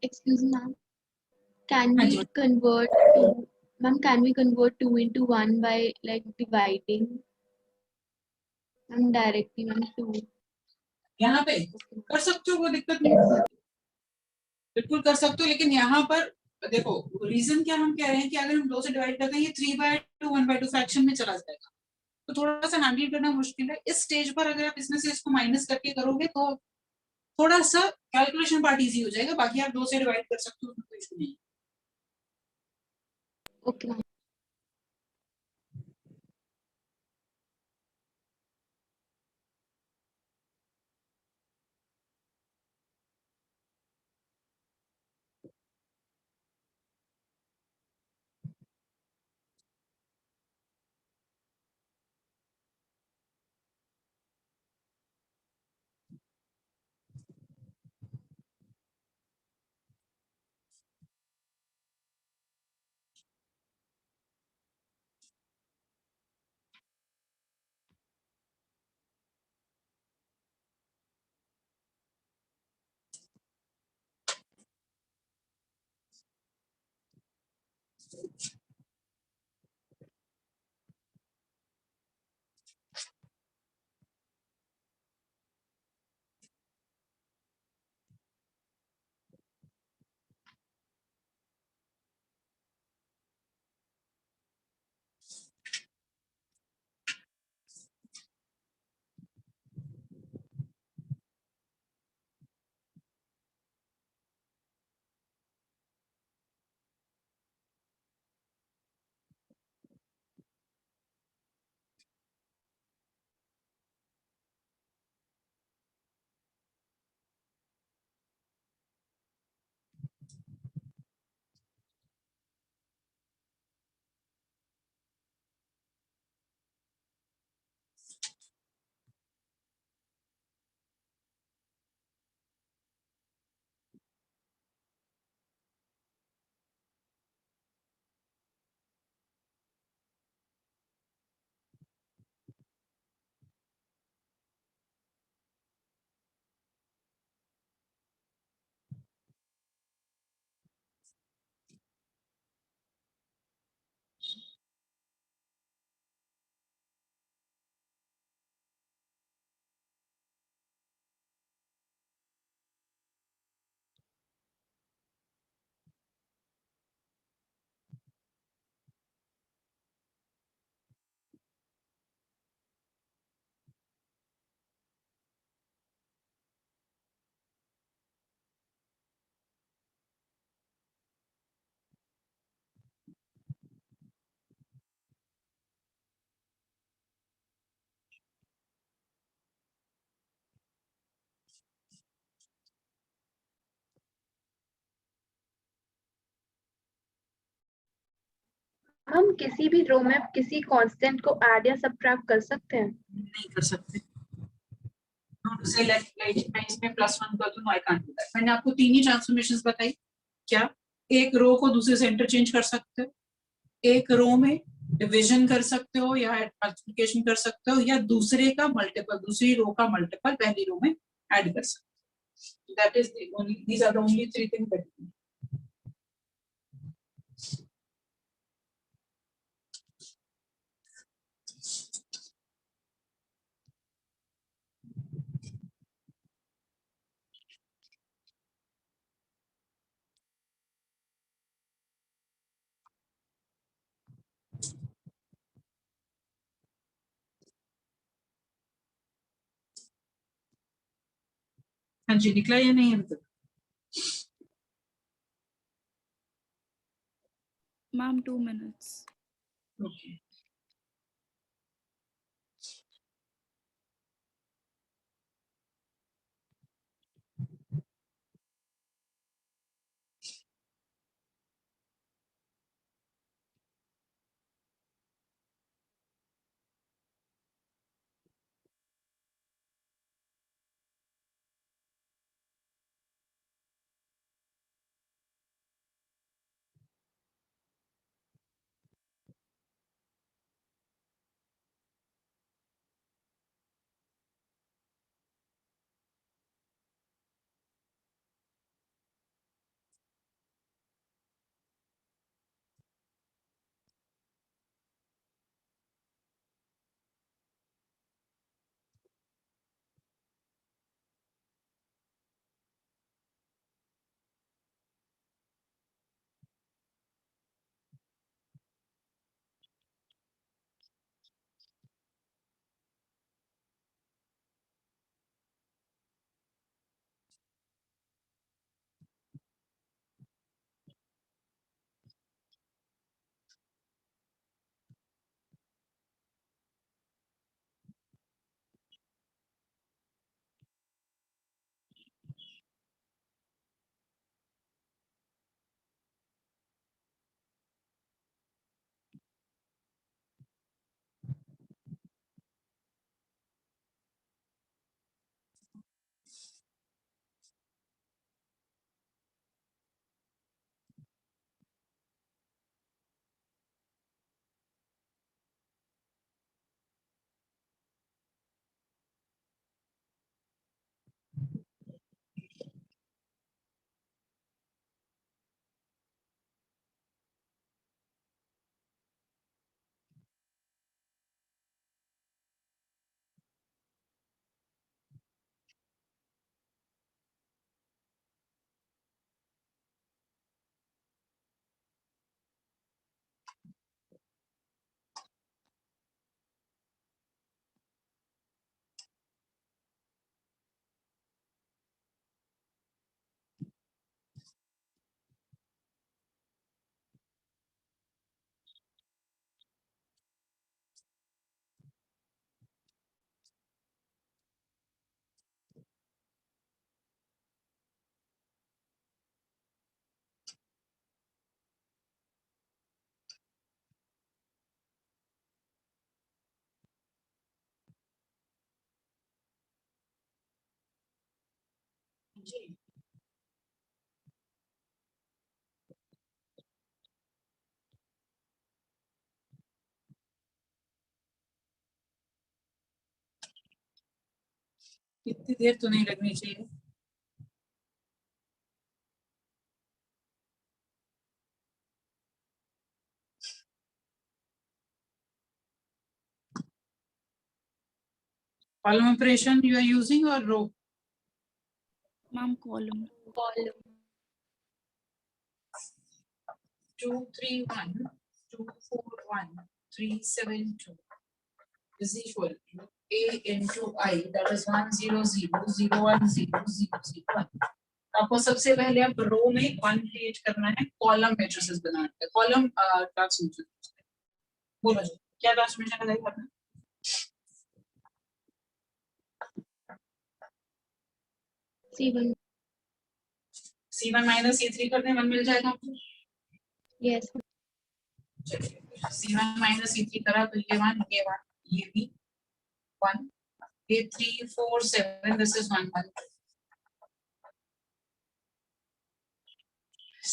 Excuse me, ma'am. Can हाँ we ji, convert two, ma'am? Can we convert two into one by like dividing? Ma'am, directly, ma'am, two. यहाँ पे Okay. कर सकते हो, वो दिक्कत नहीं Yes, है, ma'am. बिल्कुल कर सकते हो, लेकिन यहाँ पर देखो रीजन क्या हम कह रहे हैं कि अगर हम 2 से डिवाइड करते हैं ये 3/2 1/2 फ्रैक्शन में चला जाएगा, तो थोड़ा सा हैंडल करना मुश्किल है। इस स्टेज पर अगर आप इसमें से इसको माइनस करके करोगे तो थोड़ा सा कैलकुलेशन पार्ट इजी हो जाएगा, बाकी आप 2 से डिवाइड कर सकते हो, उसमें कोई इशू नहीं। Okay, ma'am. हम किसी भी रो में किसी कांस्टेंट को ऐड या सबट्रैक्ट कर सकते हैं? नहीं कर सकते। से लेफ्ट मैं इसमें +1 कर दूं, आई कांट डू दैट। मैंने आपको 3 ही ट्रांसफॉर्मेशंस बताई। क्या एक रो को दूसरे से इंटरचेंज कर सकते हो, एक रो में डिवीजन कर सकते हो या मल्टीप्लिकेशन कर सकते हो, या दूसरे का मल्टीपल, दूसरी रो का मल्टीपल पहली रो में ऐड कर सकते हो। That is the only, these are the only 3 things that. हाँ जी, निकला या नहीं अभी तक? Ma'am, 2 minutes. ओके। जी इतनी देर तो नहीं लगनी चाहिए। Column operation you are using और row? Ma'am, column. column. 2 3 1 2 4 1 3 7 2 is equal to a into I, that is 1 0 0 0 1 0 0 0 1। आपको सबसे पहले अब रो में 1 क्रिएट करना है, कॉलम मैट्रिसेस बनाना है, कॉलम ट्रांसमिशन। बोलो जी क्या ट्रांसमिशन लगाई आपने? C1. C1 माइनस C3 करने 1 मिल जाएगा आपको। Yes. चलिए C1 माइनस C3 करा तो ये 1 ये भी 1 ये 3 4 7 this is 1 1।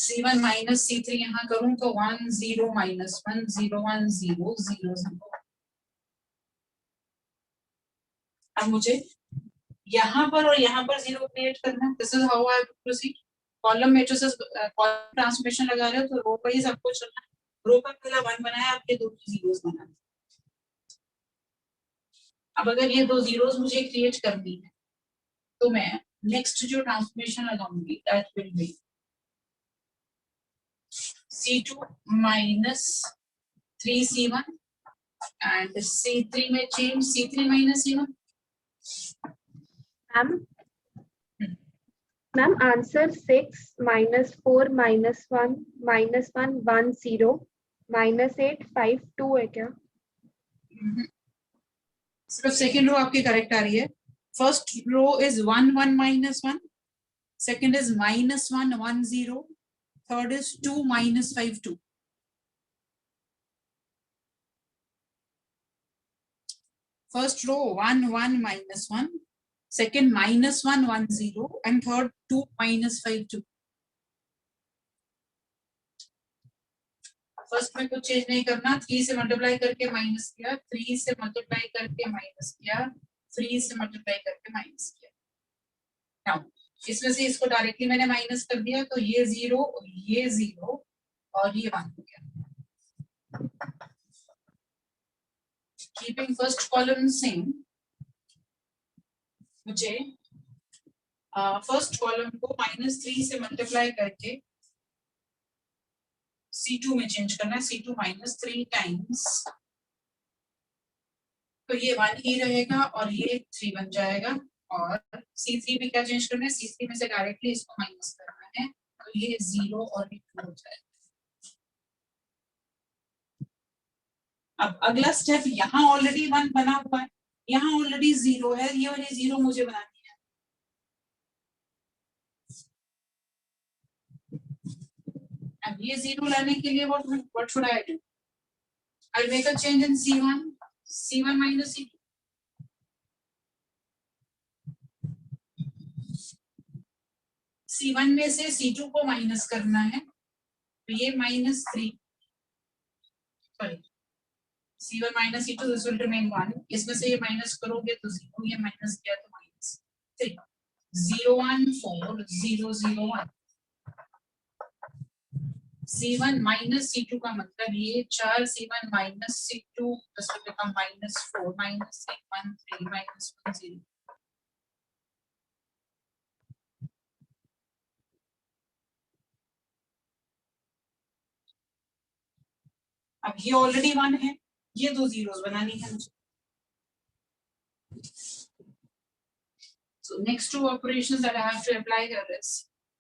C1 minus C3 यहाँ करूं तो 1 0 माइनस 1 0 1 0 0 0। अब मुझे यहाँ पर और यहाँ पर 0 क्रिएट करना है। This is how I proceed. Column matrices column transformation लगा रहे हो तो रो वाइज आपको चलना है। रो का पहला 1 बनाया, आपके दो जीरोस बनाए। अब अगर ये दो जीरोस मुझे क्रिएट करनी है तो मैं नेक्स्ट जो ट्रांसफॉर्मेशन लगाऊंगी that will be C2 minus 3C1 and C3 में change C3 minus C1। Ma'am answer 6 minus 4 minus 1 minus 1 1 0 minus 8 5 2 है क्या? सिर्फ सेकेंड रो आपकी करेक्ट आ रही है। First row is 1 1 minus 1, second is minus 1 1 0, third is 2 minus 5 2। First row 1 1 minus 1, second minus 1 1 0 and third 2 minus 5 2। First में कुछ change नहीं करना, 3 से मल्टीप्लाई करके माइनस किया, 3 से मल्टीप्लाई करके माइनस किया, 3 से मल्टीप्लाई करके माइनस किया। नाउ इसमें से इसको डायरेक्टली मैंने माइनस कर दिया तो ये 0 और ये 1 हो गया। कीपिंग फर्स्ट कॉलम सेम, मुझे फर्स्ट कॉलम को -3 से मल्टीप्लाई करके C2 में चेंज करना है। C2 -3 टाइम्स तो ये 1 ही रहेगा और ये 3 बन जाएगा। और C3 में क्या चेंज करना है, C3 में से डायरेक्टली इसको माइनस करना है तो ये 0 और ये 2 हो जाएगा। अब अगला स्टेप, यहाँ ऑलरेडी 1 बना हुआ है, यहाँ ऑलरेडी 0 है, ये वाली 0 मुझे बनानी है। अब ये 0 लाने के लिए what should I do? I'll make a change in C1 minus C2। C1 में से C2 को माइनस करना है तो ये -3, sorry C1 minus C2 this will remain 1। इसमें से ये माइनस करोगे तो 0, ये माइनस किया तो -3, 0 1 4 0 0 1। C1 minus C2 का मतलब ये 4 C1 minus C2 this will become -4 -3 1 3 -1 0। अब ये ऑलरेडी 1 है, ये दो जीरोस बनानी है मुझे। So next two operations that I have to apply here is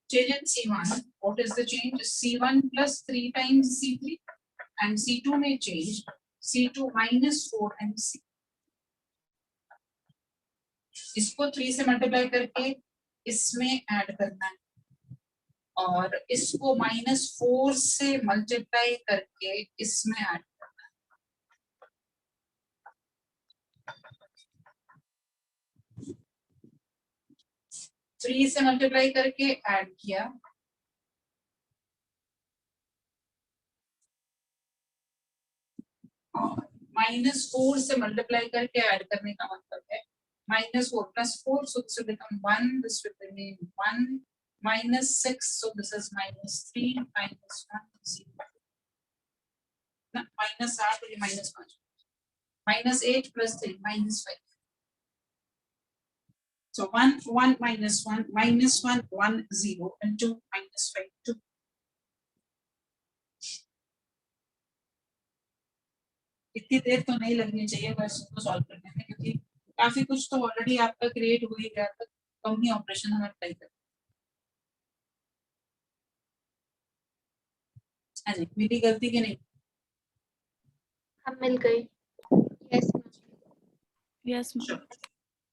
change in C1. What is the change? C1 plus 3 times C3 and C2 में change C2 minus 4 times C। इसको 3 से multiply करके इसमें add करना है और इसको -4 से मल्टीप्लाई करके इसमें ऐड करना है। 3 से मल्टीप्लाई करके ऐड किया, -4 से मल्टीप्लाई करके ऐड करने का मतलब है -4 + 4, so this will become 1, this will remain 1, -6, so this is -3, -1, 0, ना -8 और ये -5, -8 + 3 -5, so 1 1 -1 -1 1 0 and 2 -5 2. इतनी देर तो नहीं लगनी चाहिए बस इसको सॉल्व करने में, क्योंकि काफी कुछ तो ऑलरेडी आपका क्रिएट हो ही गया था, कम ही ऑपरेशन हमें अप्लाई करना। हाँ जी, मेरी गलती की नहीं? हम मिल गए। Yes, ma'am. Yes, ma'am.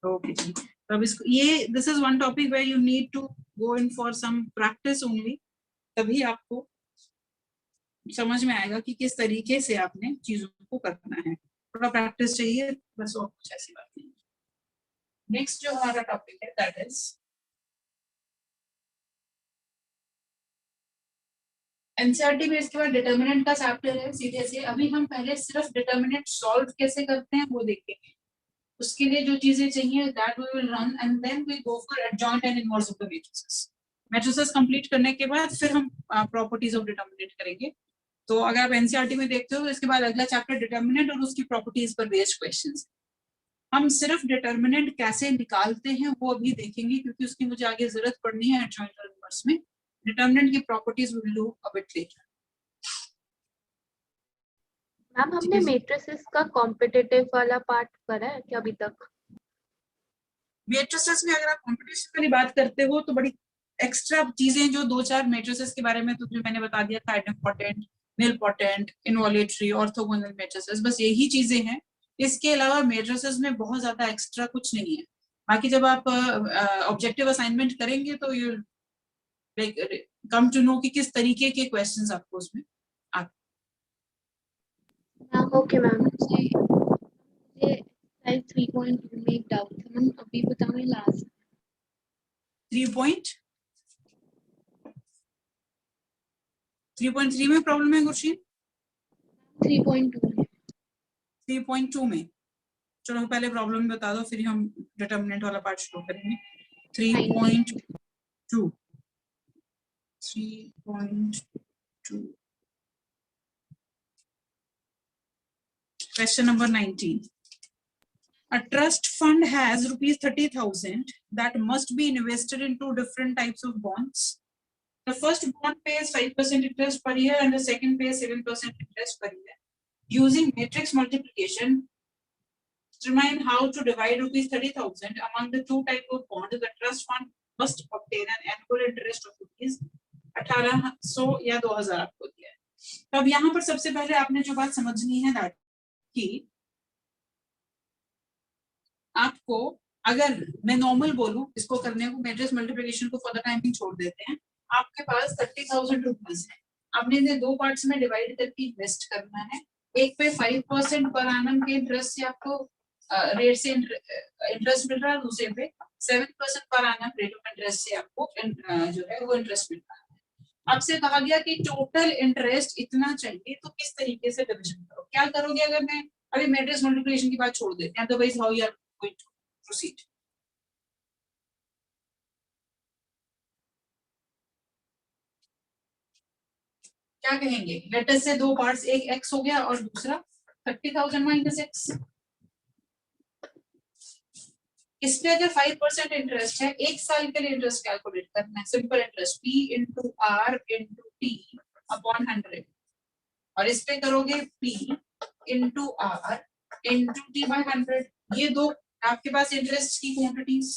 Okay जी, तो अब इसको ये this is one topic where you need to go in for some practice only, तभी आपको समझ में आएगा कि किस तरीके से आपने चीजों को करना है। थोड़ा प्रैक्टिस चाहिए बस, और कुछ ऐसी बात नहीं। नेक्स्ट जो हमारा टॉपिक है दैट इज एनसीईआरटी में, इसके बाद डिटर्मिनेंट का चैप्टर है सीधे से। अभी हम पहले सिर्फ डिटर्मिनेंट सॉल्व कैसे करते हैं वो देखेंगे, उसके लिए जो चीजें चाहिए that we will run and then we go for adjoint and inverse of the matrices. Matrices complete करने के बाद फिर हम प्रॉपर्टीज ऑफ डिटर्मिनेंट करेंगे। तो अगर आप एनसीईआरटी में देखते हो तो इसके बाद अगला चैप्टर डिटर्मिनेंट और उसकी प्रॉपर्टीज पर बेस्ड क्वेश्चंस। हम सिर्फ डिटर्मिनेंट कैसे निकालते हैं वो अभी देखेंगे, क्योंकि उसकी मुझे आगे जरूरत पड़नी है एडजॉइंट और इनवर्स में। डिटर्मिनेंट की properties we will do a bit later. Ma'am हमने मैट्रिसेस का कॉम्पिटिटिव वाला पार्ट करा है क्या अभी तक? मैट्रिसेस में अगर आप कॉम्पिटिशन वाली बात करते हो तो बड़ी एक्स्ट्रा चीजें जो 2-4 मैट्रिसेस के बारे में तो जो मैंने बता दिया था, आइडेंटिपोटेंट, निलपोटेंट, इनवॉलेटरी, ऑर्थोगोनल मैट्रिसेस, बस यही चीजें हैं। इसके अलावा मैट्रिसेस में बहुत ज्यादा एक्स्ट्रा कुछ नहीं है। बाकी जब आप ऑब्जेक्टिव असाइनमेंट करेंगे तो you like come to know कि किस तरीके के क्वेश्चंस आपको उसमें आते मैम ओके मैम। मुझे एक्सरसाइज 3.2 में एक डाउट था मैम, अभी बताऊँ लास्ट? 3.3 में प्रॉब्लम है गुरशीन? 3.2 में। 3.2 में चलो पहले प्रॉब्लम बता दो, फिर हम डिटर्मिनेंट वाला पार्ट शुरू करेंगे। 3.2 Question number 19. A trust fund has ₹30,000 that must be invested in 2 different types of bonds. The first bond pays 5% interest per year and the second pays 7% interest per year. Using matrix multiplication, determine how to divide ₹30,000 among the 2 types of bonds. The trust fund must obtain an annual interest of ₹1,800 या 2,000 आपको दिया है। तो अब यहाँ पर सबसे पहले आपने जो बात समझनी है दैट कि आपको, अगर मैं नॉर्मल बोलूं इसको करने को, मैट्रिक्स मल्टीप्लिकेशन को फॉर द टाइम छोड़ देते हैं, आपके पास 30,000 रुपीज है। आपने इन्हें 2 पार्ट्स में डिवाइड करके इन्वेस्ट करना है। एक पे 5% पर एनम के इंटरेस्ट से आपको रेट से इंटरेस्ट मिल रहा है, दूसरे पे 7% per annum rate of interest से आपको जो है वो इंटरेस्ट मिल रहा है। आपसे कहा गया कि टोटल इंटरेस्ट इतना चाहिए, तो किस तरीके से डिवीजन करो, क्या करोगे? अगर मैं अभी मैट्रिक्स मल्टीप्लिकेशन की बात छोड़ देते हैं, otherwise how you are going to proceed? क्या कहेंगे? लेट अस से 2 पार्ट्स, एक x हो गया और दूसरा 30,000 माइनस x। इस पे अगर 5% इंटरेस्ट है, 1 साल के लिए इंटरेस्ट कैलकुलेट करना है। Simple interest p into r into t upon 100, और इस पे करोगे p into r into t by 100। ये दो आपके पास इंटरेस्ट की क्वांटिटीज,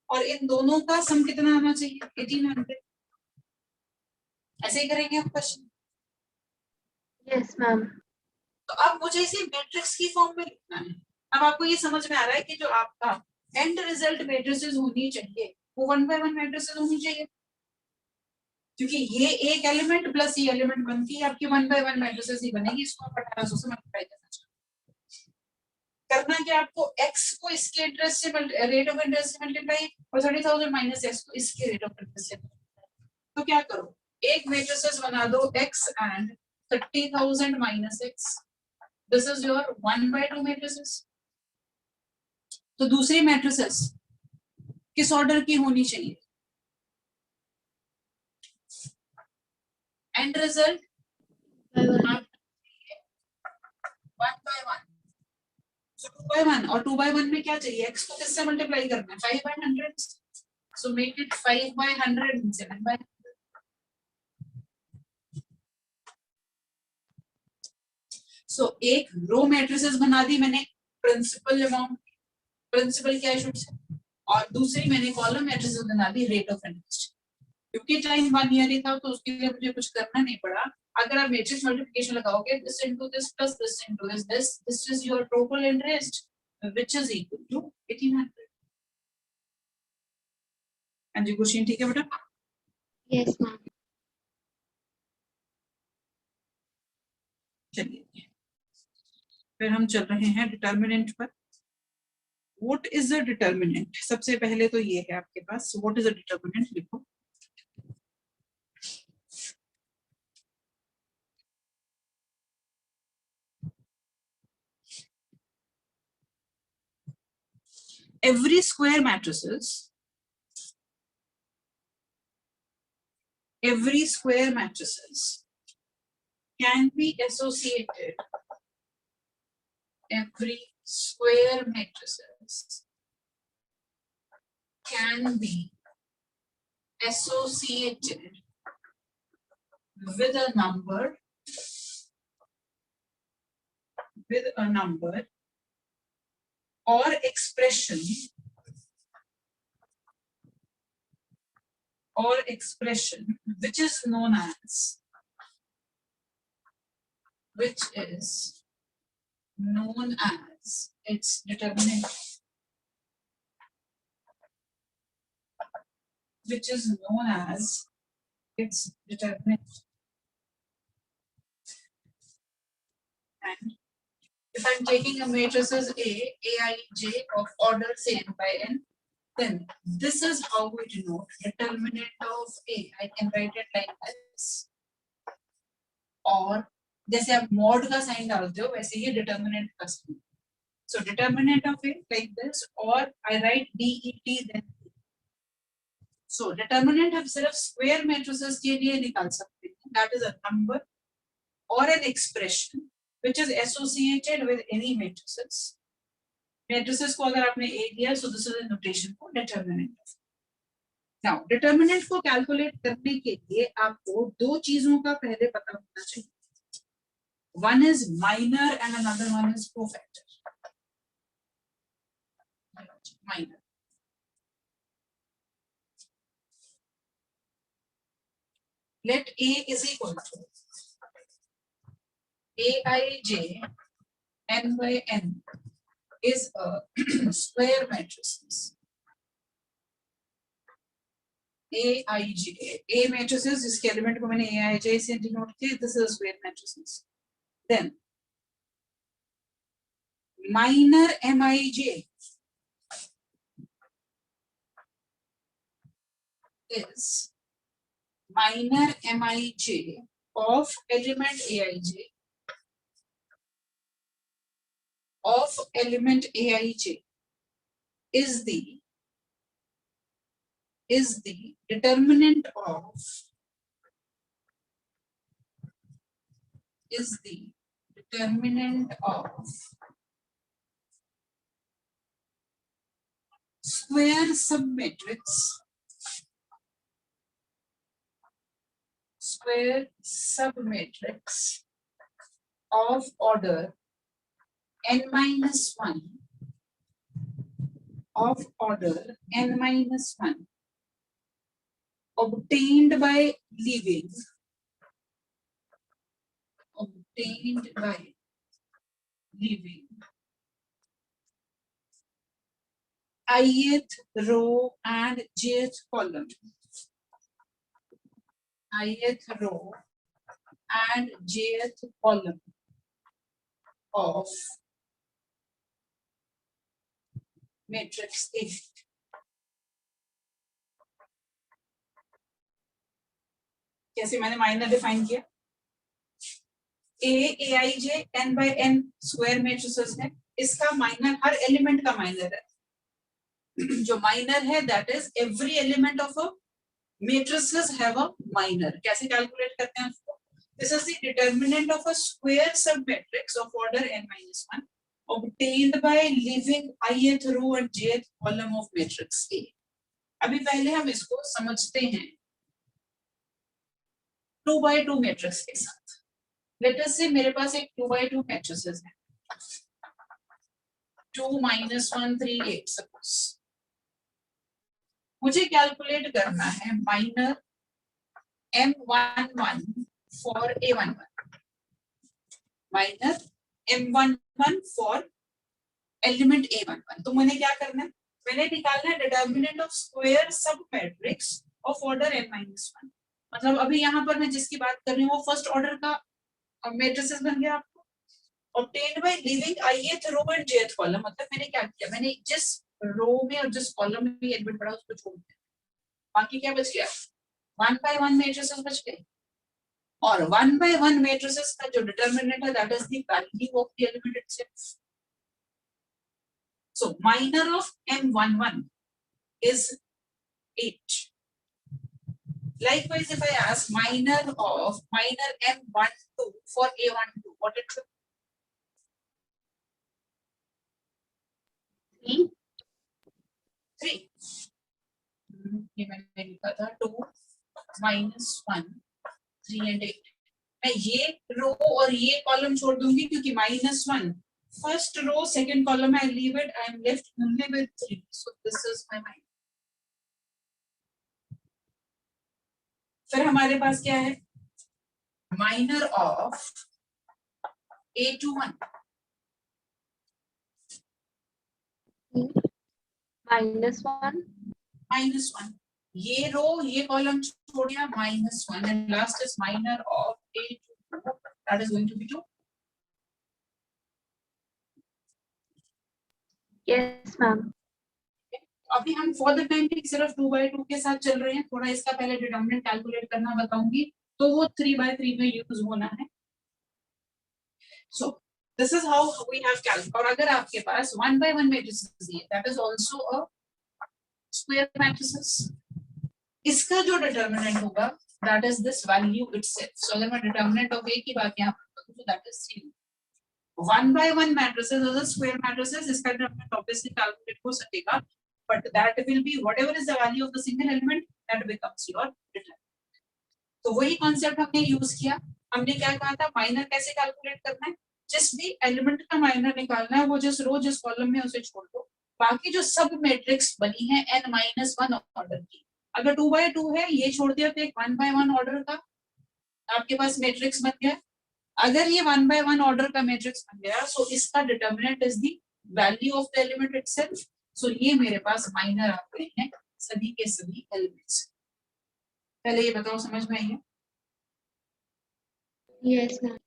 और इन दोनों का सम कितना आना चाहिए? 1800। ऐसे ही करेंगे हम क्वेश्चन। Yes ma'am. तो अब मुझे इसे मैट्रिक्स की फॉर्म में लिखना है। अब आपको ये समझ में आ रहा है कि जो आपका एंड रिजल्ट मैट्रिसेस होनी चाहिए वो 1 बाय 1 मैट्रिसेस होनी चाहिए, क्योंकि ये एक एलिमेंट प्लस ये एलिमेंट बनती है आपकी 1 बाय 1 मैट्रिसेस ही बनेगी। इसको आप 1800 से मल्टीप्लाई करना चाहिए। करना क्या आपको, x को इसके इंटरेस्ट से रेट ऑफ इंटरेस्ट से मल्टीप्लाई और 30,000 माइनस x को इसके रेट ऑफ इंटरेस्ट से। तो क्या करो, एक मैट्रिसेस बना दो x and 30,000 minus x, this is your 1/2 matrices. तो दूसरी मैट्रिसेस किस ऑर्डर की होनी चाहिए, एंड रिजल्ट by 1. 1/1। So 2/1 और 2/1 में क्या चाहिए, x को किससे मल्टीप्लाई करना है, 5/100, so make it 5/100 and 7/100। so एक रो मैट्रिसेस बना दी मैंने प्रिंसिपल अमाउंट, प्रिंसिपल कैश से, और दूसरी मैंने कॉलम मैट्रिसेस बना दी रेट ऑफ इंटरेस्ट। क्योंकि टाइम 1 ईयर ही था तो उसके लिए मुझे कुछ करना नहीं पड़ा। अगर आप मैट्रिक्स मल्टीप्लिकेशन लगाओगे, this into this plus this into this is your total interest which is equal to 1800। हाँ जी क्वेश्चन ठीक है बेटा? Yes, ma'am. चलिए फिर हम चल रहे हैं डिटर्मिनेंट पर। What is the determinant? सबसे पहले तो ये है आपके पास, व्हाट इज द डिटर्मिनेंट लिखो। every square matrices can be associated, every square matrices can be associated with a number or expression which is known as its determinant, which is known as its determinant. And if I'm taking a matrices A, Aij of order say n by n, then this is how we denote determinant of A. I can write it like this. और जैसे आप mod का sign डालते हो वैसे ही determinant का sign. So determinant of A like this, or I write DET then. So determinant हम सिर्फ square matrices के लिए निकाल सकते हैं। That is a number or an expression which is associated with any matrices. Matrices को अगर आपने A दिया, so this is a notation for determinant. Now determinant को calculate करने के लिए आपको दो चीजों का पहले पता होना चाहिए। One is minor and another one is cofactor. Minor. Let A is equal to Aij n by n is a square matrices. Aij, A matrices जिसके एलिमेंट को मैंने Aij से डिनोट किया, this is square matrices. Then minor Mij is minor Mij of element Aij is the determinant of square submatrix of order n-1 obtained by leaving ith row and jth column. Ith row and jth column of matrix A. कैसे मैंने minor define किया, A I J N by N square matrices है, इसका minor हर element का minor है। जो minor है that is every element of a matrices have a minor. कैसे कैलकुलेट करते हैं उसको, this is the determinant of a square sub matrix of order n-1 obtained by leaving ith row and jth column of matrix A। अभी पहले हम इसको समझते हैं 2 by 2 मैट्रिक्स के साथ। लेट अस से मेरे पास एक 2 by 2 मैट्रिसेस है, 2 -1 3 8 सपोज। मुझे कैलकुलेट करना है minor M11 for A11, minor M11 for element A11। तो मैंने क्या करना है, मैंने निकालना है determinant of square sub matrix of order n-1। मतलब अभी यहाँ पर मैं जिसकी बात कर रही हूँ वो फर्स्ट ऑर्डर का मैट्रिसेस बन गया आपको, obtained by leaving ith row and jth column। मतलब मैंने क्या किया, मैंने जिस रो में और जिस कॉलम में भी एलिमेंट पड़ा उसको छोड़ दिया, बाकी क्या बच गया, 1 by 1 मैट्रिसेस बच गए। और 1 by 1 मैट्रिसेस का जो डिटरमिनेंट है that is the value of the element itself. So minor of M11 is 8. Likewise, if I ask minor M12 for A12, what it should 3 3। ये मैंने लिखा था 2 -1 3 and 8। मैं ये रो और ये कॉलम छोड़ दूंगी क्योंकि -1 first row second column I leave it, I am left only with 3, so this is my minor। फिर हमारे पास क्या है, माइनर ऑफ A21 -1 -1। ये रो ये कॉलम छोड़ दिया -1 and last is minor of A22, that is going to be 2। yes ma'am। अभी हम फॉर द टाइम भी सिर्फ 2 by 2 के साथ चल रहे हैं, थोड़ा इसका पहले डिटरमिनेंट कैलकुलेट करना बताऊंगी तो वो 3 by 3 में यूज होना है। So this is how we have calculate. और अगर आपके पास 1 by 1 मैट्रिसेस है that is also a square matrices, इसका जो डिटरमिनेंट होगा that is this value itself. So अगर मैं डिटरमिनेंट ऑफ ए की बात यहां पर करूं तो that is 3। 1 by 1 matrices as a square matrices, इसका डिटरमिनेंट ऑब्वियसली कैलकुलेट हो सकेगा, but that will be whatever is the value of the single element that becomes your determinant। तो वही कॉन्सेप्ट हमने यूज किया। हमने क्या कहा था, माइनर कैसे कैलकुलेट करना है, जिस भी एलिमेंट का माइनर निकालना है वो जिस रो जिस कॉलम में उसे छोड़ दो, बाकी जो सब मैट्रिक्स बनी है n-1 ऑर्डर की, अगर 2 by 2 है ये छोड़ दिया तो एक 1 by 1 ऑर्डर का आपके पास मैट्रिक्स बन गया। अगर ये 1 by 1 ऑर्डर का मैट्रिक्स बन गया सो इसका determinant is the value of the element itself. So ये मेरे पास माइनर आ गए हैं सभी के सभी एलिमेंट्स। पहले ये बताओ समझ में आई है? Yes, ma'am.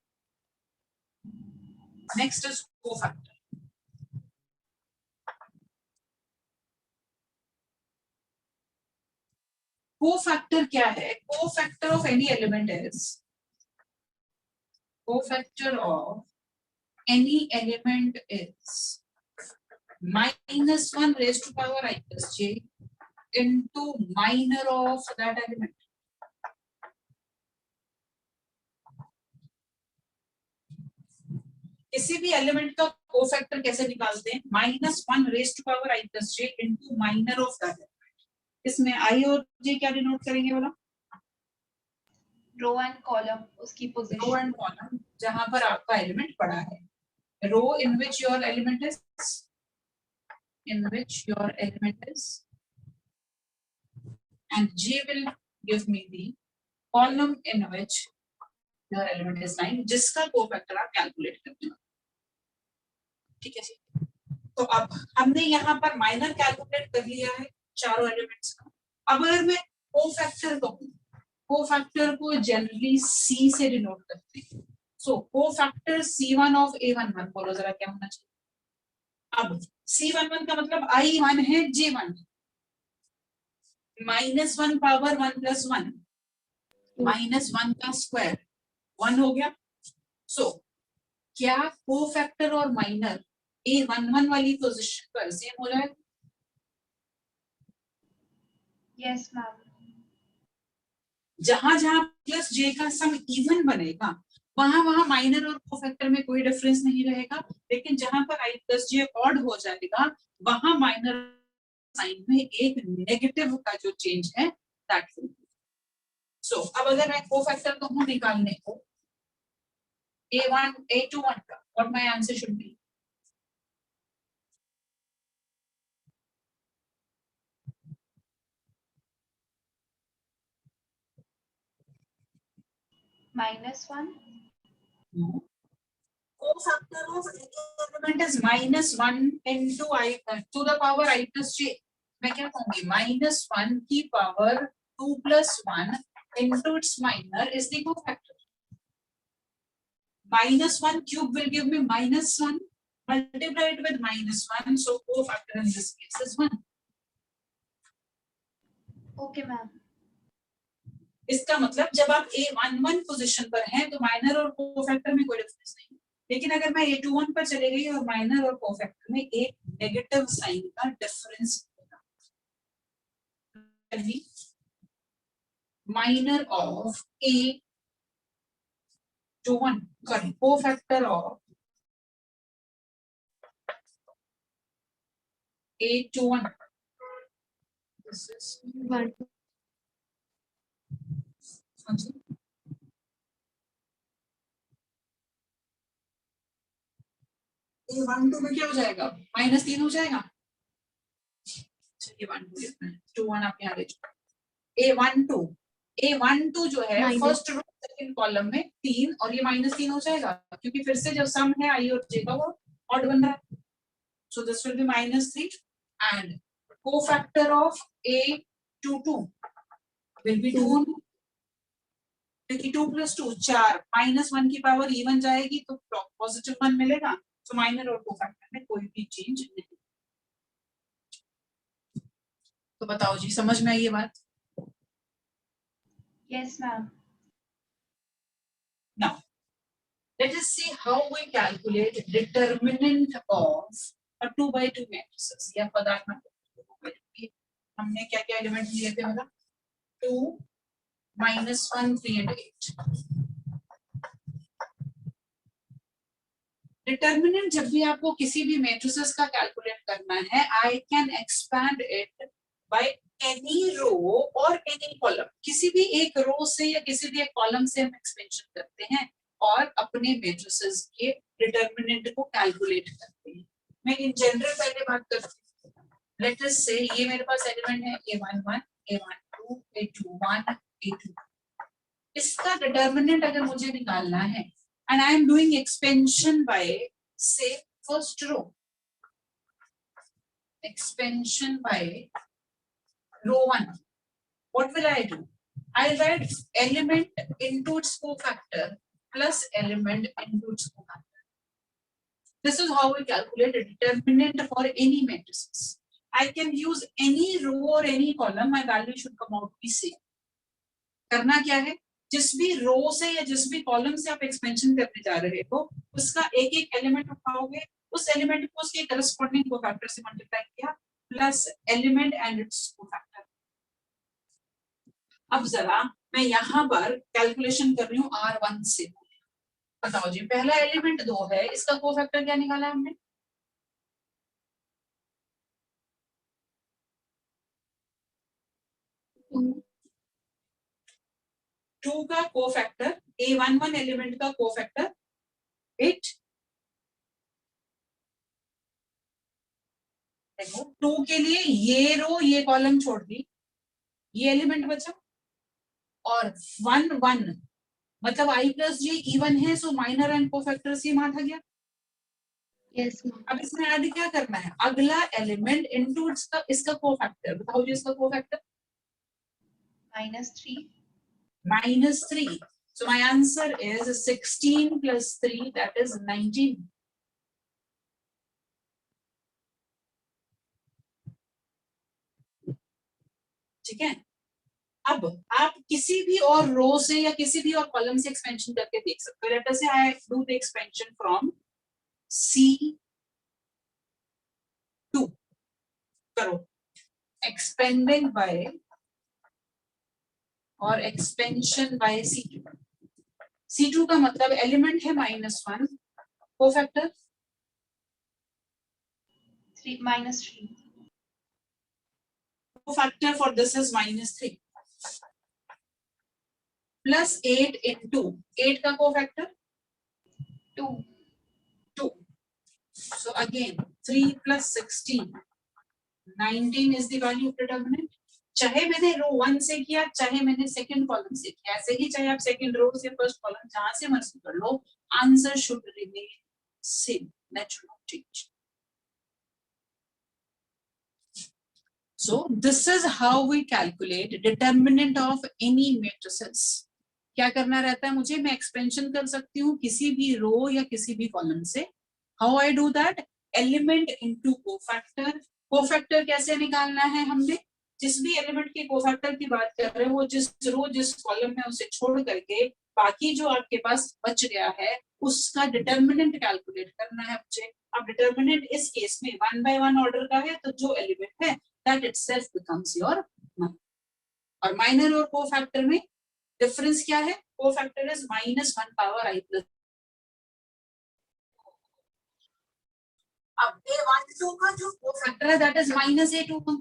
Next is cofactor. Cofactor क्या है? Cofactor of any element is cofactor of any element is -1 raised to power I plus j into minor of that element। किसी भी एलिमेंट का कोफैक्टर कैसे निकालते हैं? -1 raised to power I plus j into minor of that element। इसमें I और j क्या denote करेंगे बोला? Row and column, उसकी रो position. एंड कॉलम जहां पर आपका एलिमेंट पड़ा है। Row in which your element is and J will give me the column in which your element is lying, जिसका कोफैक्टर आप कैलकुलेट करते हो। ठीक है जी। तो अब हमने यहाँ पर माइनर कैलकुलेट कर लिया है चारों एलिमेंट्स का। अब अगर मैं कोफैक्टर कहूँ, कोफैक्टर को जनरली C से डिनोट करते हैं। सो कोफैक्टर C1 ऑफ A11 बोलो जरा क्या होना चाहिए? अब C11 का मतलब I1 है J1 -1 पावर 1 + 1 -1 का स्क्वायर 1 हो गया। सो क्या कोफैक्टर और माइनर A11 वाली पोजीशन पर सेम हो जाएगा? Yes ma'am. जहां जहां प्लस जे का सम इवन बनेगा वहां वहां माइनर और कोफैक्टर में कोई डिफरेंस नहीं रहेगा, लेकिन जहां पर आई प्लस जे ऑड हो जाएगा वहां माइनर साइन में एक नेगेटिव का जो चेंज है दैट विल बी। सो अब अगर मैं कोफैक्टर कहूं निकालने को A1 A21 का, what my answer should B? -1 No. Cofactor of any element is -1 into I to the power I plus j. मैं क्या कहूंगी? -1 की power 2 + 1 into its minor is the cofactor. -1 cube will give me -1 multiplied with -1, so cofactor in this case is 1. Okay ma'am. इसका मतलब जब आप A11 position पर हैं तो माइनर और कोफैक्टर में कोई डिफरेंस नहीं, लेकिन अगर मैं A21 पर चले गई और माइनर और कोफैक्टर में एक नेगेटिव साइन का डिफरेंस होगा, minor of A21 sorry cofactor of A21 this is 1 A12 में क्या हो जाएगा? -3 हो जाएगा। चलिए 1 2 लिखना है, 21 आप यहाँ ले जाओ। A12 जो है Minus. First row second column में 3 और ये -3 हो जाएगा क्योंकि फिर से जब सम है I और J का वो ऑड बन रहा है। So this will be -3 and cofactor of A22 will be 2 क्योंकि 2 + 2 4 -1 की पावर इवन जाएगी तो पॉजिटिव 1 मिलेगा। तो माइनर और कोफैक्टर में कोई भी चेंज नहीं। तो बताओ जी, समझ में आई ये बात? Yes ma'am. Now, let us see how we calculate determinant of a 2x2 matrices या पदार्थ हमने क्या क्या एलिमेंट लिए थे? मतलब 2 -1 3 and 8। डिटर्मिनेंट जब भी आपको किसी भी मैट्रिसेस का कैलकुलेट करना है, I can expand it by any row और एनी कॉलम। किसी भी एक रो से या किसी भी एक कॉलम से हम एक्सपेंशन करते हैं और अपने मैट्रिसेस के डिटर्मिनेंट को कैलकुलेट करते हैं। मैं इन जनरल पहले बात करती हूँ। लेट अस से ये मेरे पास एलिमेंट है A11 A12 A21 A2। इसका डिटर्मिनेंट अगर मुझे निकालना है and I am doing expansion by say first row, expansion by row 1, what will I do? I'll write element into its cofactor plus element into its cofactor. This is how we calculate a determinant for any matrices. I can use any row or any column, my value should come out to be same. करना क्या है? जिस भी रो से या जिस भी column से आप एक्सपेंशन करने जा रहे हो उसका एक एक एलिमेंट उठाओगे, उस एलिमेंट को उसके करस्पॉन्डिंग कोफैक्टर से मल्टीप्लाई किया plus element and it's cofactor. अब जरा मैं यहाँ पर कैलकुलेशन कर रही हूँ R1 से। बताओ जी, पहला एलिमेंट 2 है, इसका कोफैक्टर क्या निकाला हमने? टू का कोफैक्टर A11 एलिमेंट का कोफैक्टर 8। 2 के लिए ये रो ये कॉलम छोड़ दी, ये एलिमेंट बचा और 1 1 मतलब I plus J इवन है, so minor and cofactor same आ गया। yes ma'am. अब इसमें ऐड क्या करना है? अगला एलिमेंट इनटू इसका कोफैक्टर। बताओ जी इसका cofactor -3। So my answer is 16 plus 3, that is 19. ठीक है। अब आप किसी भी और रो से या किसी भी और कॉलम से एक्सपेंशन करके देख सकते हो। लेट अस से I do the expansion from C2, करो एक्सपेंडिंग बाय और एक्सपेंशन बाय C2। C2 का मतलब एलिमेंट है -1, cofactor -3. Cofactor for this is -3 plus 8 into 8 का cofactor 2. So again 3 plus 16, 19 is the value of determinant. चाहे मैंने रो 1 से किया, चाहे मैंने सेकंड कॉलम से किया, ऐसे ही चाहे आप सेकंड रो से फर्स्ट कॉलम जहां से मर्जी कर लो, answer should remain same, that should not change. So this is how we calculate determinant of any matrices. क्या करना रहता है मुझे, मैं एक्सपेंशन कर सकती हूँ किसी भी रो या किसी भी कॉलम से. How I do that, element into cofactor. Cofactor कैसे निकालना है, हमने जिस भी एलिमेंट के कोफैक्टर की बात कर रहे हैं वो जिस रो जिस कॉलम में उसे छोड़ करके बाकी जो आपके पास बच गया है उसका डिटर्मिनेंट कैलकुलेट करना है मुझे. अब डिटर्मिनेंट इस केस में 1 by 1 ऑर्डर का है, तो जो एलिमेंट है that itself becomes your minor. और माइनर और कोफैक्टर में डिफरेंस क्या है, cofactor is -1 power I plus. अब A12 का जो कोफैक्टर है दैट इज -A21.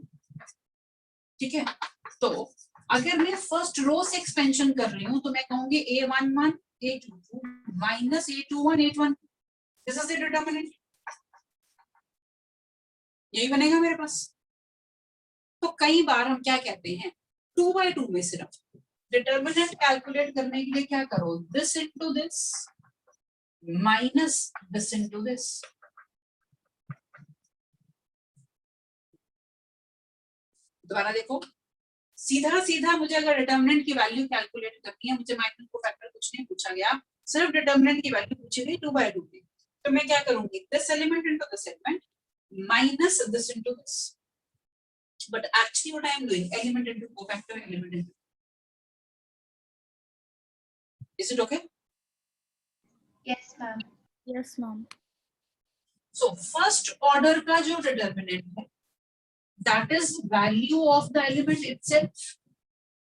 ठीक है, तो अगर मैं फर्स्ट रो से एक्सपेंशन कर रही हूं तो मैं कहूंगी A11 A22 -A21 A21. This is the determinant, यही बनेगा मेरे पास. तो कई बार हम क्या कहते हैं 2 by 2 में सिर्फ डिटर्मिनेंट कैलकुलेट करने के लिए क्या करो, this into this minus this into this. दोबारा देखो, सीधा सीधा मुझे अगर डिटर्मिनेंट की वैल्यू कैलकुलेट करनी है, मुझे माइनस को फैक्टर कुछ नहीं पूछा गया, सिर्फ डिटर्मिनेंट की वैल्यू पूछी गई 2 by 2 की, तो मैं क्या करूंगी, this element into this element minus this into this. But actually what I am doing, element into cofactor, element into. Is it okay? Yes, ma'am. Yes, ma'am. So first order का जो determinant है, that is value of the element itself.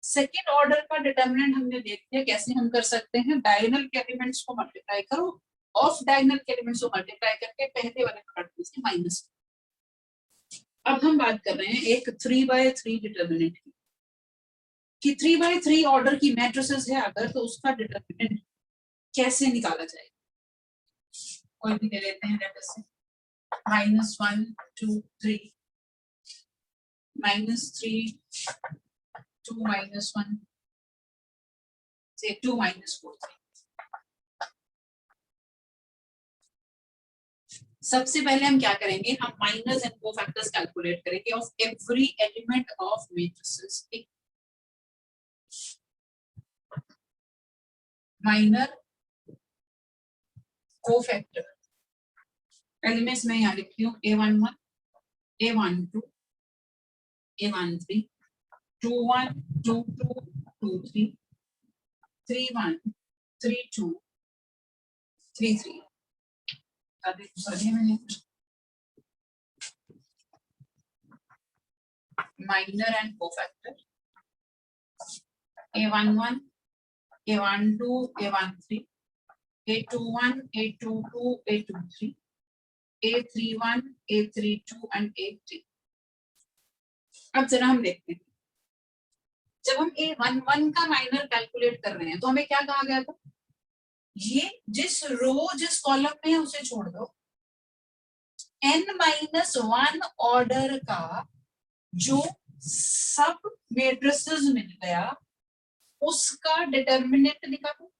Second order का determinant हमने देख लिया कैसे हम कर सकते हैं, diagonal के elements को multiply करो, off diagonal के elements को multiply करके पहले वाले part में से minus. अब हम बात कर रहे हैं एक 3 by 3 डिटर्मिनेंट की, कि 3 by 3 ऑर्डर की मैट्रिसेस है अगर, तो उसका डिटर्मिनेंट कैसे निकाला जाएगा. कोई भी ले लेते हैं, लेट अस से -1 2 3 -3 2 -1 से 2 -4 3. सबसे पहले हम क्या करेंगे, हम माइनस एंड कोफैक्टर्स कैलकुलेट करेंगे of every element of matrices. Minor cofactor elements में यहाँ लिखती हूँ A11 A12 A13 21 22 23 31 32 33. Minor and cofactor A11 A12 A13 A21 A22 A23 A31 A32 and A3. अब जरा हम देखते हैं, जब हम A11 का माइनर कैलकुलेट कर रहे हैं तो हमें क्या कहा गया था, ये जिस रो जिस कॉलम में है उसे छोड़ दो, n-1 ऑर्डर का जो सब मैट्रिसेस मिल गया उसका डिटर्मिनेंट निकालो.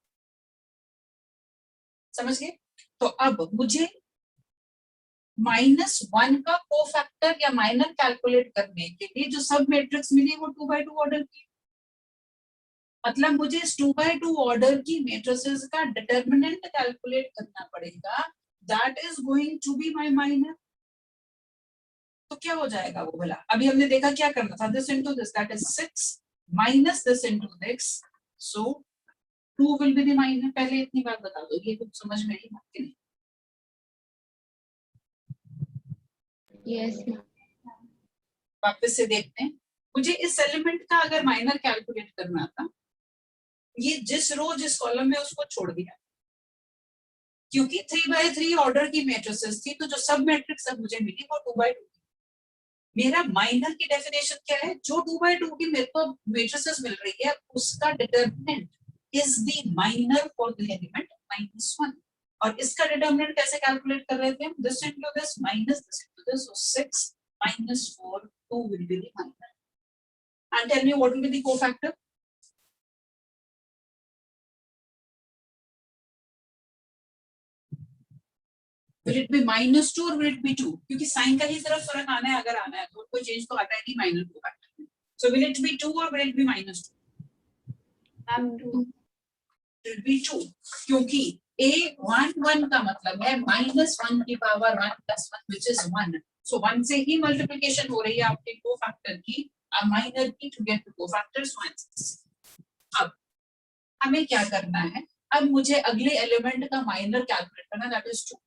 समझ गए? तो अब मुझे -1 का कोफैक्टर या माइनर कैलकुलेट करने के लिए जो सब मैट्रिक्स मिली वो 2 by 2 ऑर्डर की, मतलब मुझे इस 2 by 2 ऑर्डर की मैट्रिसेस का डिटर्मिनेंट कैलकुलेट करना पड़ेगा. That is going to be my minor. तो क्या हो जाएगा वो भला? अभी हमने देखा क्या करना था, this into this, that is 6 minus this into this, so 2 will be the minor. पहले इतनी बात बता दो, ये कुछ समझ में आई बात कि नहीं? Yes, ma'am. वापस से देखते हैं, मुझे इस एलिमेंट का अगर माइनर कैलकुलेट करना था, ये जिस रो जिस कॉलम में उसको छोड़ दिया, क्योंकि 3x3 ऑर्डर की मैट्रिसेस थी, तो जो सब मैट्रिक्स अब मुझे मिली वो 2x2। मेरा माइनर की डेफिनेशन क्या है? जो 2x2 की मेरे को मैट्रिसेस मिल रही है, उसका determinant is the minor for the element -1। और इसका डिटरमिनेंट कैसे कैलकुलेट कर रहे थे हम? This into this minus this into this, so 6 minus 4, 2 will be the minor. And tell me what will be the cofactor? Will it be -2 or will it be 2? क्योंकि sign का ही सिर्फ फर्क आना है, अगर आना है तो कोई चेंज तो आता है नहीं माइनर कोफैक्टर में। So will it be 2 or will it be -2? Ma'am 2। It will be 2, क्योंकि a11 का मतलब है -1 की पावर 1 + 1 which is 1. So 1 से ही मल्टीप्लिकेशन हो रही है आपके कोफैक्टर की, माइनर की, to get the cofactors 1. अब हमें क्या करना है? अब मुझे अगले एलिमेंट का माइनर कैलकुलेट करना, दैट इज 2.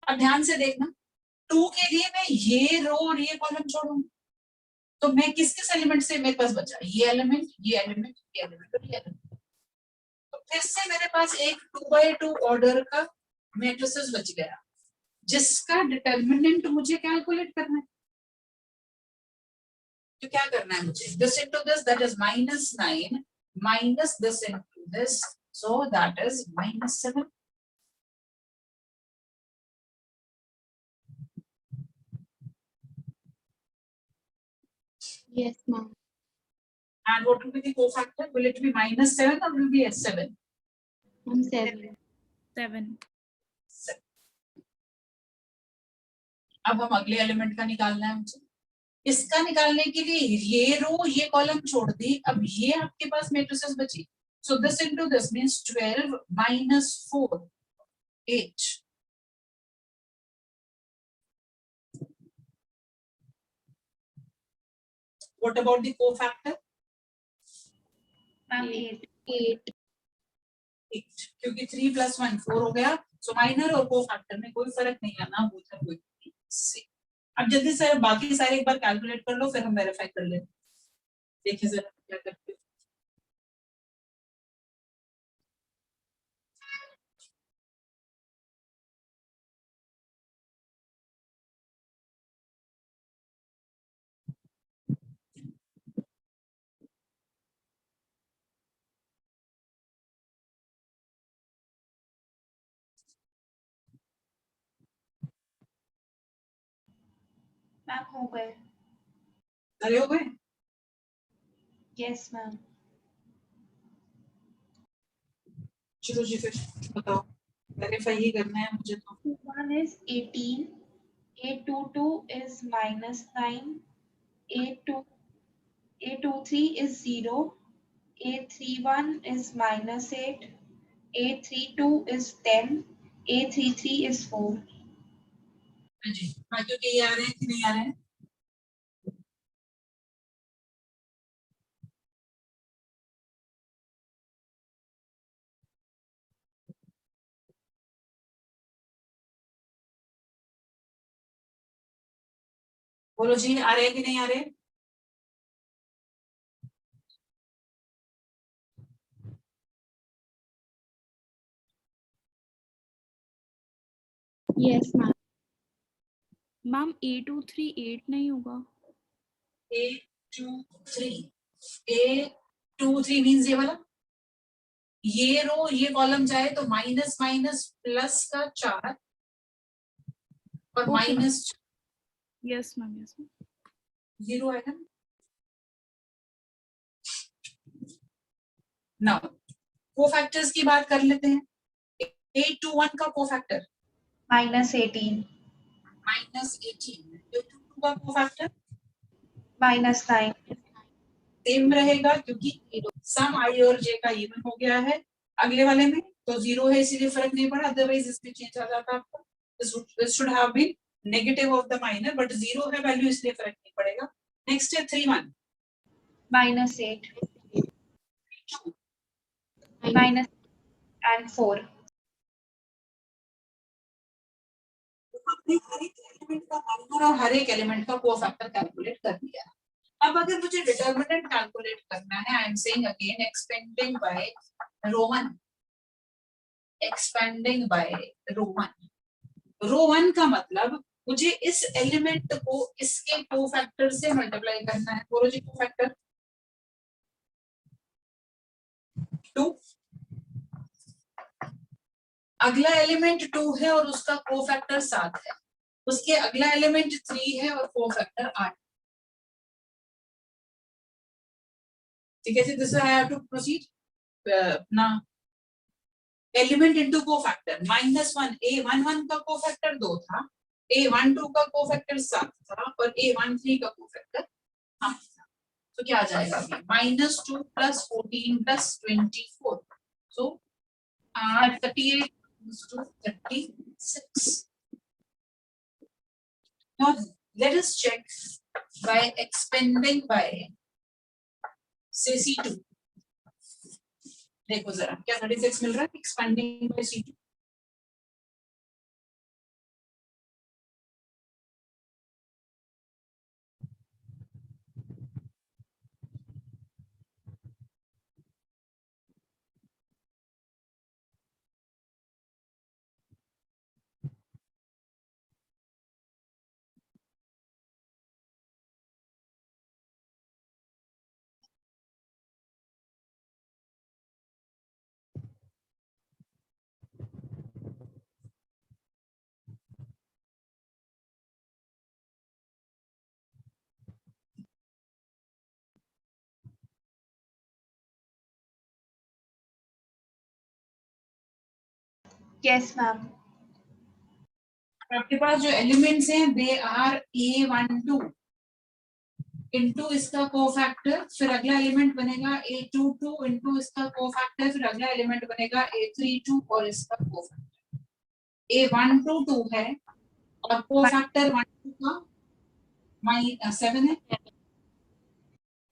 अब ध्यान से देखना, 2 के लिए मैं ये रो और ये कॉलम छोड़ूंगी, तो मैं किस किस एलिमेंट से मेरे पास बचा? ये एलिमेंट, ये एलिमेंट, ये एलिमेंट और ये एलिमेंट। तो फिर से मेरे पास एक 2x2 ऑर्डर का मैट्रिसेस बच गया, जिसका डिटरमिनेंट मुझे कैलकुलेट करना है। तो क्या करना है मुझे? This into this, that is -9 minus this into this, so that is -7. Yes, ma'am. And what will be the cofactor? Will it be -7 or will it be S7? I'm 7. 7. अब हम अगले एलिमेंट का निकालना है मुझे। इसका निकालने के लिए ये रो ये कॉलम छोड़ दी, अब ये आपके पास मैट्रिसेस बची, so this into this means 12 minus 4 8. What about the cofactor? Ma'am 8. 8। 8, क्योंकि 3 + 1 4 हो गया, सो माइनर और कोफैक्टर में कोई फर्क नहीं आना, वो था कोई से। अब जल्दी से बाकी सारे एक बार कैलकुलेट कर लो, फिर हम वेरीफाई कर लेते हैं। देखिए जरा क्या करते हैं। मैम हो गए। अरे हो गए? Yes ma'am. चलो जी फिर बताओ, वेरीफाई ही करना है मुझे तो। 1 is 18, A22 is -9, A23 is 0, A31 is -8, A32 is 10, A33 is 4. हाँ जी, बाकियों के ये आ रहे हैं कि नहीं आ रहे हैं? बोलो जी, आ रहे हैं कि नहीं आ रहे? Yes, ma'am. मैम 823 नहीं होगा. A23 मींस ये वाला, ये रो ये कॉलम जाए तो माइनस माइनस प्लस का 4 और Okay, minus yes ma'am, yes ma'am. 0 आएगा। नाउ कोफैक्टर्स की बात कर लेते हैं। 821 का कोफैक्टर -18, -18, 822 का कोफैक्टर -9, सेम रहेगा, क्योंकि सम आई और जे का इवन हो गया है। अगले वाले में तो 0 है, इसीलिए फर्क नहीं पड़ा, अदरवाइज इसमें चेंज आ जाता आपका। This should have been negative of the minor, but 0 है वैल्यू इसलिए फर्क नहीं पड़ेगा। नेक्स्ट है 3 1 -8 minus and 4 हमने हर एक एलिमेंट का माइनर और हर एक एलिमेंट का कोफैक्टर कैलकुलेट कर लिया। अब अगर मुझे डिटरमिनेंट कैलकुलेट करना है, I am saying again expanding by row 1, expanding by row 1। Row 1 का मतलब मुझे इस एलिमेंट को इसके कोफैक्टर से मल्टीप्लाई करना है। बोलो जी कोफैक्टर 2, अगला एलिमेंट 2 है और उसका कोफैक्टर 7 है, उसके अगला एलिमेंट 3 है और कोफैक्टर 8। ठीक है जी, this I have to proceed अपना एलिमेंट इनटू कोफैक्टर। -1 a11 का कोफैक्टर 2 था, a12 का कोफैक्टर 7 था और a13 का कोफैक्टर 8 था। तो क्या आ जाएगा अभी -2 + 14 + 24, सो 38 to 36. Now let us check by expanding by say C2. देखो जरा क्या 36 मिल रहा है expanding bye C2। yes ma'am आपके पास जो एलिमेंट्स हैं दे आर a12 इनटू इसका कोफैक्टर, फिर अगला एलिमेंट बनेगा a22 इनटू इसका कोफैक्टर, फिर अगला एलिमेंट बनेगा a32 और इसका कोफैक्टर। a12 2 है और कोफैक्टर 12 का 7 है,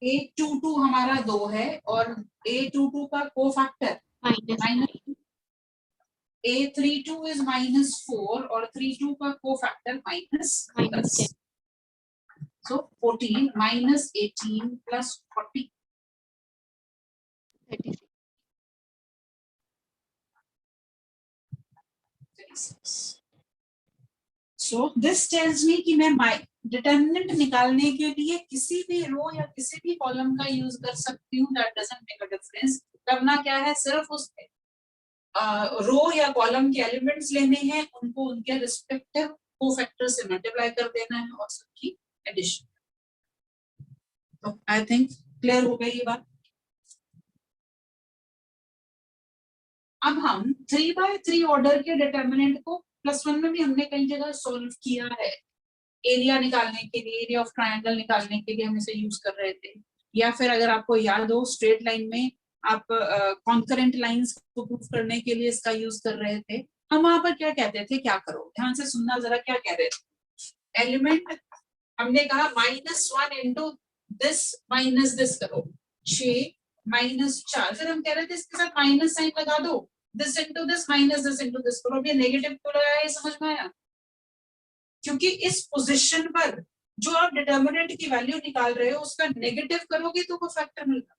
a22 हमारा 2 है और a22 का कोफैक्टर -9 a32 is -4 और 32 का cofactor -10। So 14 -18 plus 40 36 36. So this tells me कि मैं डिटर्मिनेंट निकालने के लिए किसी भी रो या किसी भी कॉलम का यूज कर सकती हूँ। That doesn't make a difference. करना क्या है, सिर्फ उस रो या कॉलम के एलिमेंट्स लेने हैं, उनको उनके रिस्पेक्टिव कोफैक्टर से मल्टीप्लाई कर देना है और सबकी एडिशन। तो आई थिंक क्लियर हो गई ये बात। अब हम 3/3 ऑर्डर के डिटर्मिनेंट को +1 में भी हमने कई जगह सॉल्व किया है। एरिया निकालने के लिए, एरिया ऑफ ट्रायंगल निकालने के लिए हम इसे यूज कर रहे थे, या फिर अगर आपको याद हो स्ट्रेट लाइन में आप कॉन्करेंट लाइंस को प्रूव करने के लिए इसका यूज कर रहे थे। हम वहां पर क्या कहते थे, क्या करो ध्यान से सुनना जरा, क्या कह रहे थे। एलिमेंट हमने कहा -1 इंटू दिस माइनस दिस करो, 6 -4, फिर हम कह रहे थे इसके साथ माइनस साइन लगा दो, this into this minus this into this करो। अब ये नेगेटिव क्यों लगाया, ये समझ में आया? क्योंकि इस पोजीशन पर जो आप डिटर्मिनेंट की वैल्यू निकाल रहे हो उसका नेगेटिव करोगे तो वो फैक्टर मिलता,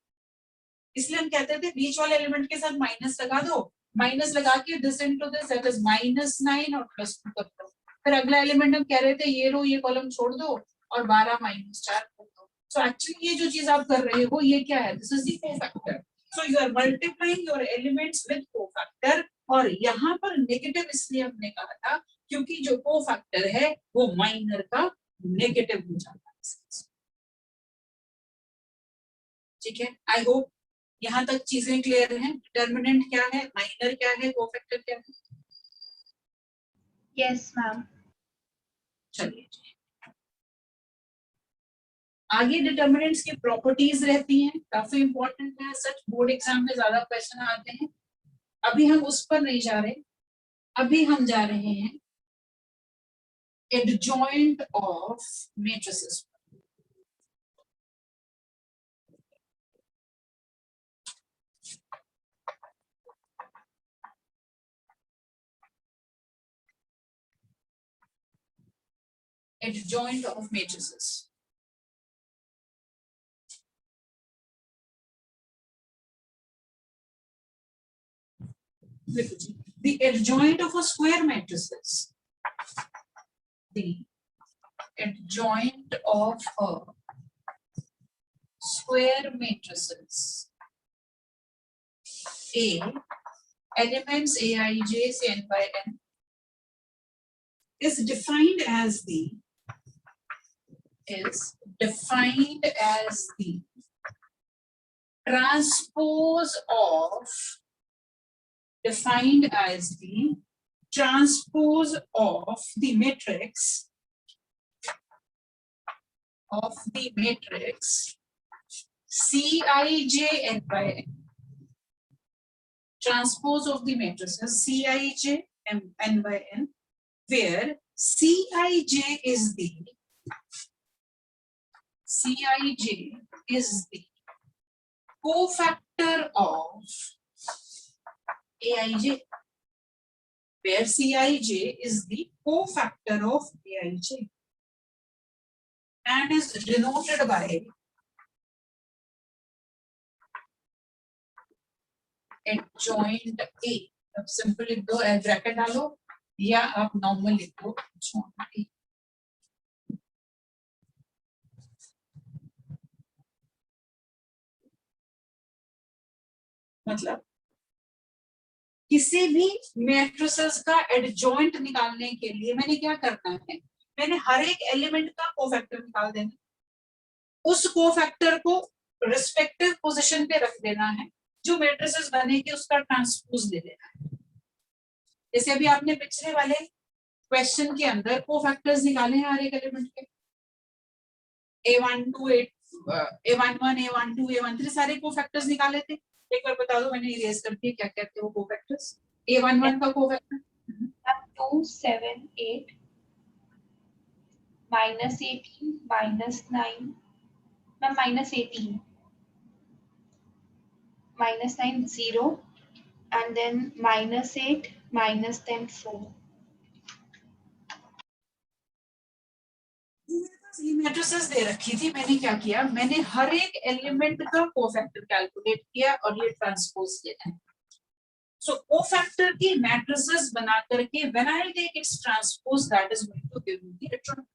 इसलिए हम कहते थे बीच वाले एलिमेंट के साथ माइनस लगा दो, माइनस लगा के this into this that is -9 और +2 कर दो। फिर अगला एलिमेंट हम कह रहे थे ये रो ये कॉलम छोड़ दो और 12 -4 कर दो। सो एक्चुअली ये जो चीज आप कर रहे हो ये क्या है, this is the cofactor. So you are multiplying your elements with cofactor, और यहाँ पर नेगेटिव इसलिए हमने कहा था क्योंकि जो कोफैक्टर है वो माइनर का नेगेटिव हो जाता है। ठीक है, आई होप यहाँ तक चीजें क्लियर हैं। डिटर्मिनेंट क्या है, माइनर क्या है, कोफैक्टर क्या है। yes ma'am चलिए आगे डिटर्मिनेंट्स की प्रॉपर्टीज रहती हैं, काफी इंपॉर्टेंट है, सच बोर्ड एग्जाम में ज्यादा क्वेश्चन आते हैं। अभी हम उस पर नहीं जा रहे, अभी हम जा रहे हैं adjoint of matrices. Adjoint of matrices. The adjoint of a square matrices. The adjoint of a square matrices. A elements aij say n by n is defined as the transpose of the matrix Cij n by n. Transpose of the matrices Cij n by n, where Cij is the cofactor of Aij, where Cij is the cofactor of Aij and is denoted by adjoint A. अब simple लिख दो, bracket डालो या आप normal लिख दो adjoint A. मतलब किसी भी मैट्रिसेस का एडजॉइंट निकालने के लिए मैंने क्या करना है, मैंने हर एक एलिमेंट का कोफैक्टर निकाल देना, उस कोफैक्टर को रिस्पेक्टिव पोजीशन पे रख देना है, जो मैट्रिसेस बनेगी उसका ट्रांसपोज ले लेना है। जैसे अभी आपने पिछले वाले क्वेश्चन के अंदर कोफैक्टर्स निकाले हैं हर एक एलिमेंट के, A12 A11 A12 A13 सारे कोफैक्टर्स निकाले थे। एक बार बता दो, मैंने इरेज कर दिए क्या क्या थे वो कोफैक्टर्स। A11 का कोफैक्टर 2 7 8 -18 -9 -18 -9 0 and then -8 -10 4. ये मैट्रिसेस दे रखी थी, मैंने क्या किया, मैंने हर एक एलिमेंट का कोफैक्टर कैलकुलेट किया और ये ट्रांसपोज लेना है। सो कोफैक्टर की मैट्रिसेस बना करके when I take its transpose that is going to give me the adjoint.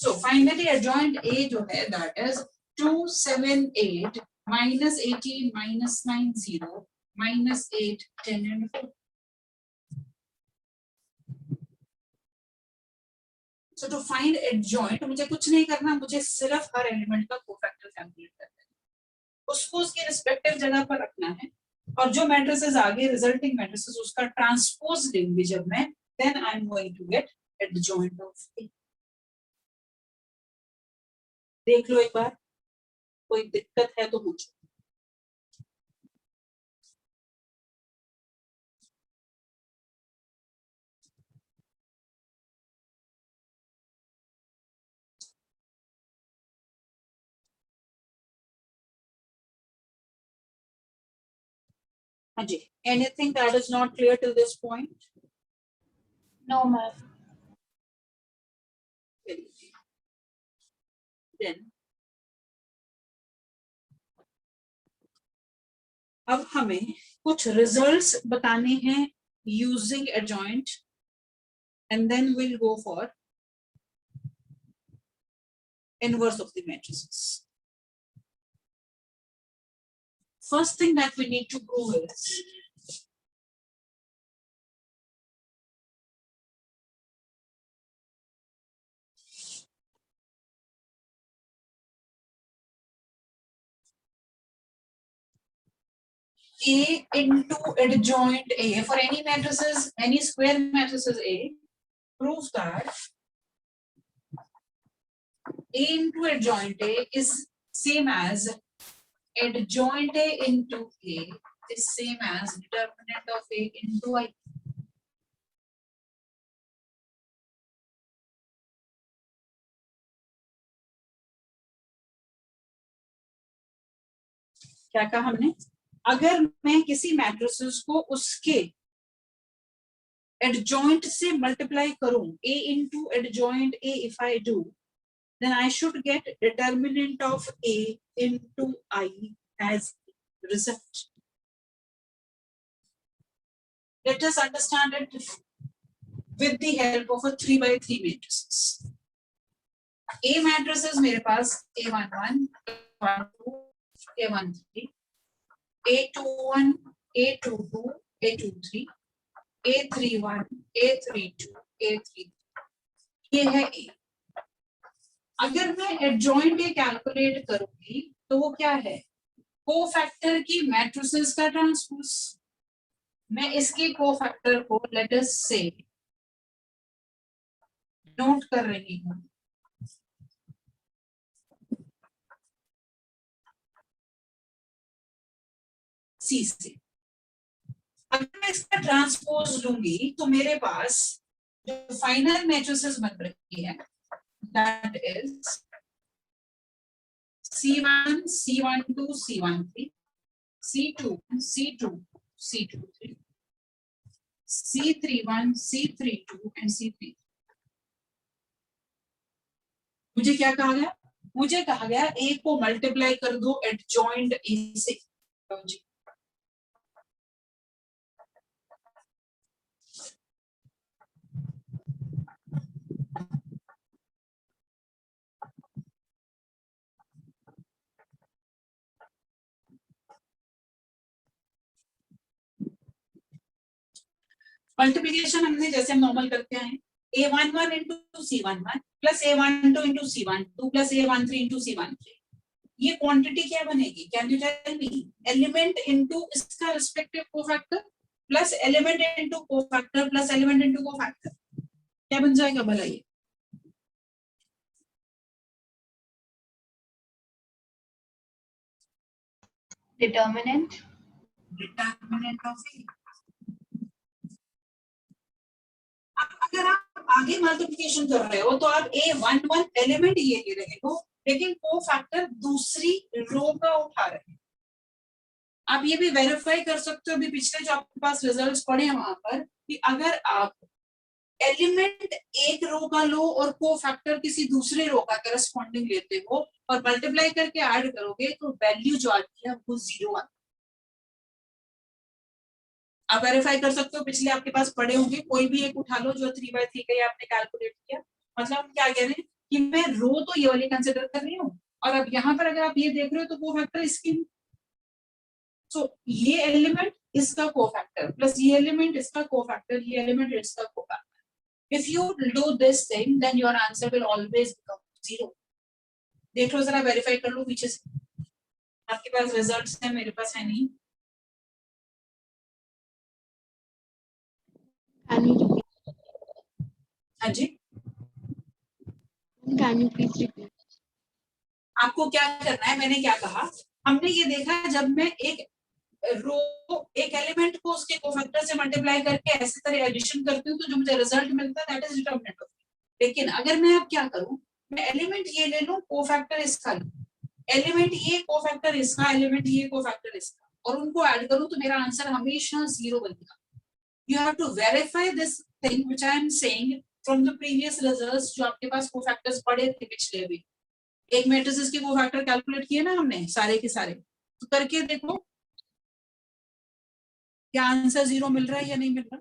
So finally adjoint A जो है that is 2 7 8 -18 -9 0 -8 10 and 4. So to find adjoint मुझे कुछ नहीं करना, मुझे सिर्फ हर एलिमेंट का कोफैक्टर कैलकुलेट करना है, उसको उसके रिस्पेक्टिव जगह पर रखना है और जो मैट्रिसेस आगे रिजल्टिंग मैट्रिसेस उसका ट्रांसपोज लेंगे जब मैं, then I am going to get adjoint of A. देख लो एक बार, कोई दिक्कत है तो पूछो। Ajay, anything that is not clear till this point? No, ma'am. Then अब हमें कुछ रिजल्ट्स बताने हैं using adjoint and then will go for inverse of the matrices. First thing that we need to prove is A into adjoint A for any matrices, any square matrices A, proves that A into adjoint A is same as adjoint A into A is same as determinant of A into I. क्या कहा हमने, अगर मैं किसी matrices को उसके adjoint से multiply करूं, a into adjoint a if I do, then I should get determinant of a into I as result. Let us understand it with the help of a 3x3 matrices. A matrices मेरे पास A11, A12, A13, A21, A22, A23, A31, A32, A33, ये है A. अगर मैं adjoint A calculate करूंगी तो वो क्या है, कोफैक्टर की मैट्रिसेस का ट्रांसपोज. मैं इसके कोफैक्टर को लेट अस से नोट कर रही हूं, सी से. अगर मैं इसका ट्रांसपोज लूंगी तो मेरे पास जो फाइनल मैट्रिसेस बन रही है that is C1, C12, C13, C2, C2, C23, C31, C32 and C3. मुझे क्या कहा गया, मुझे कहा गया A को मल्टीप्लाई कर दो एडजॉइंट A से. जी मल्टीप्लिकेशन हमने जैसे हम नॉर्मल करते हैं, A11 into C11 plus A12 into C12 plus A13 into C13. ये क्वांटिटी क्या बनेगी, can you tell me, element into इसका respective cofactor plus element into cofactor plus element into cofactor, क्या बन जाएगा भला ये? Determinant. Determinant of A. अगर आप आगे मल्टीप्लिकेशन कर रहे हो तो आप A11 एलिमेंट ये ले रहे हो लेकिन कोफैक्टर दूसरी रो का उठा रहे हैं. आप ये भी वेरीफाई कर सकते हो अभी पिछले जो आपके पास रिजल्ट्स पड़े हैं वहां पर, कि अगर आप एलिमेंट एक रो का लो और कोफैक्टर किसी दूसरे रो का करस्पॉन्डिंग लेते हो और मल्टीप्लाई करके ऐड करोगे तो वैल्यू जो आती है वो 0 आती है. आप वेरीफाई कर सकते हो, पिछले आपके पास पड़े होंगे, कोई भी एक उठा लो जो 3x3 का आपने कैलकुलेट किया. मतलब हम क्या कह रहे हैं कि मैं रो तो ये वाली कंसिडर कर रही हूँ और अब यहाँ पर अगर आप ये देख रहे हो तो कोफैक्टर इसकी, सो ये एलिमेंट इसका कोफैक्टर प्लस ये एलिमेंट इसका कोफैक्टर, ये एलिमेंट इसका cofactor. If you do this thing, then your answer will always become 0. देख लो जरा, वेरीफाई कर लो पीछे से, आपके पास रिजल्ट्स हैं, मेरे पास है नहीं. Can you repeat? हाँ जी, Can you please repeat? आपको क्या करना है, मैंने क्या कहा, हमने ये देखा जब मैं एक रो एक एलिमेंट को उसके कोफैक्टर से मल्टीप्लाई करके ऐसे तरह एडिशन करती हूँ तो जो मुझे रिजल्ट मिलता है दैट इज डिटरमिनेंट ऑफ. लेकिन अगर मैं अब क्या करूं, मैं एलिमेंट ये ले लूं, कोफैक्टर इसका लूं, एलिमेंट ये कोफैक्टर इसका, एलिमेंट ये कोफैक्टर इसका, और उनको ऐड करूं तो मेरा आंसर हमेशा 0 बनेगा. You have to verify this thing which I am saying from the previous results जो आपके पास कोफैक्टर्स पड़े थे पिछले भी. एक मैट्रिसेस के कोफैक्टर कैलकुलेट किए ना हमने सारे के सारे, तो करके देखो क्या आंसर 0 मिल रहा है या नहीं मिल रहा.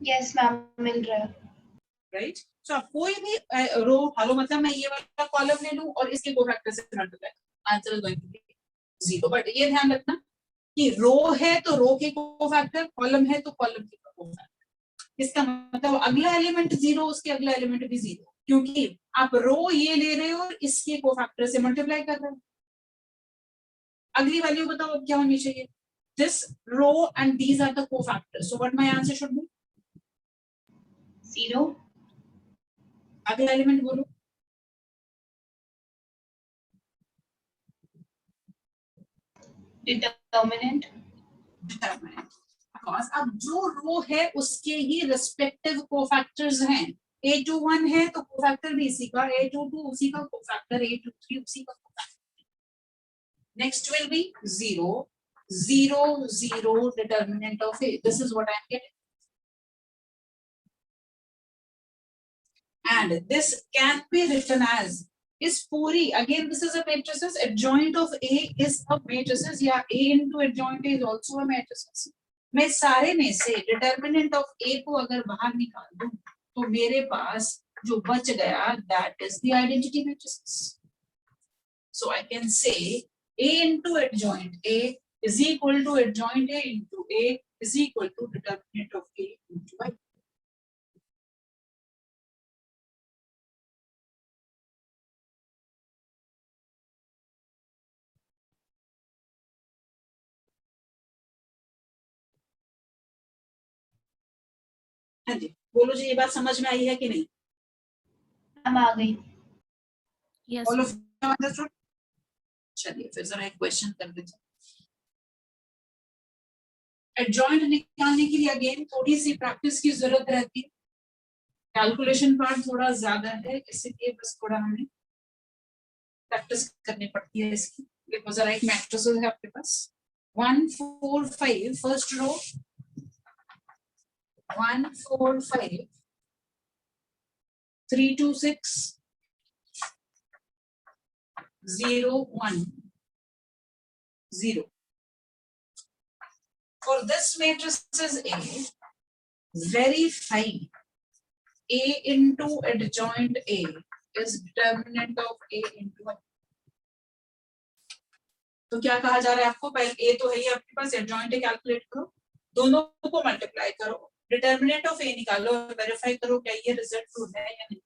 Yes, ma'am, मिल रहा है. राइट. सो आप कोई भी रो उठा लो, मतलब मैं ये वाला कॉलम ले लूं और इसके कोफैक्टर से multiply, answer is going to be 0. But ये ध्यान रखना कि रो है तो रो के कोफैक्टर, कॉलम है तो कॉलम के कोफैक्टर. इसका मतलब अगला एलिमेंट 0, उसके अगला एलिमेंट भी 0, क्योंकि आप रो ये ले रहे हो और इसके कोफैक्टर से मल्टीप्लाई कर रहे हो. अगली वैल्यू बताओ अब क्या होनी चाहिए, this row and these are the cofactors, so what my answer should be 0. अगला एलिमेंट बोलो. Determinant. डिटरमिनेंट, बिकॉज अब जो रो है उसके ही रिस्पेक्टिव कोफैक्टर्स हैं. A21 है तो कोफैक्टर भी इसी का, A22 उसी का कोफैक्टर, A23 उसी का cofactor. Next will be 0 0 0 determinant of A. This is what I am getting. And this can be written as is पूरी, again this is a matrices, adjoint of A is a matrices, या A into adjoint A is also a matrices. मैं सारे में से determinant of A को अगर बाहर निकाल दूं तो मेरे पास जो बच गया that is the identity matrices. So I can say A into adjoint A is equal to adjoint A into A is equal to determinant of A into I. हाँ जी, बोलो जी, ये बात समझ में आई है कि नहीं? हम आ गई. Yes, All ma'am. of you understood? चलिए फिर जरा एक क्वेश्चन कर देते हैं. एडजॉइंट निकालने के लिए अगेन थोड़ी सी प्रैक्टिस की जरूरत रहती है. कैलकुलेशन पार्ट थोड़ा ज्यादा है, इसलिए बस थोड़ा हमें प्रैक्टिस करनी पड़ती है इसकी. देखो जरा एक मैट्रिक्स है आपके पास 1 4 5, first row 1 4 5 3 2 6 0 1 0. For this matrices A, verify A into adjoint A is determinant of A into I. तो क्या कहा जा रहा है आपको? पहले A तो है ही आपके पास, adjoint A कैलकुलेट करो, दोनों को मल्टीप्लाई करो, डिटर्मिनेंट ऑफ A निकालो और वेरीफाई करो क्या ये रिजल्ट ट्रू है या नहीं.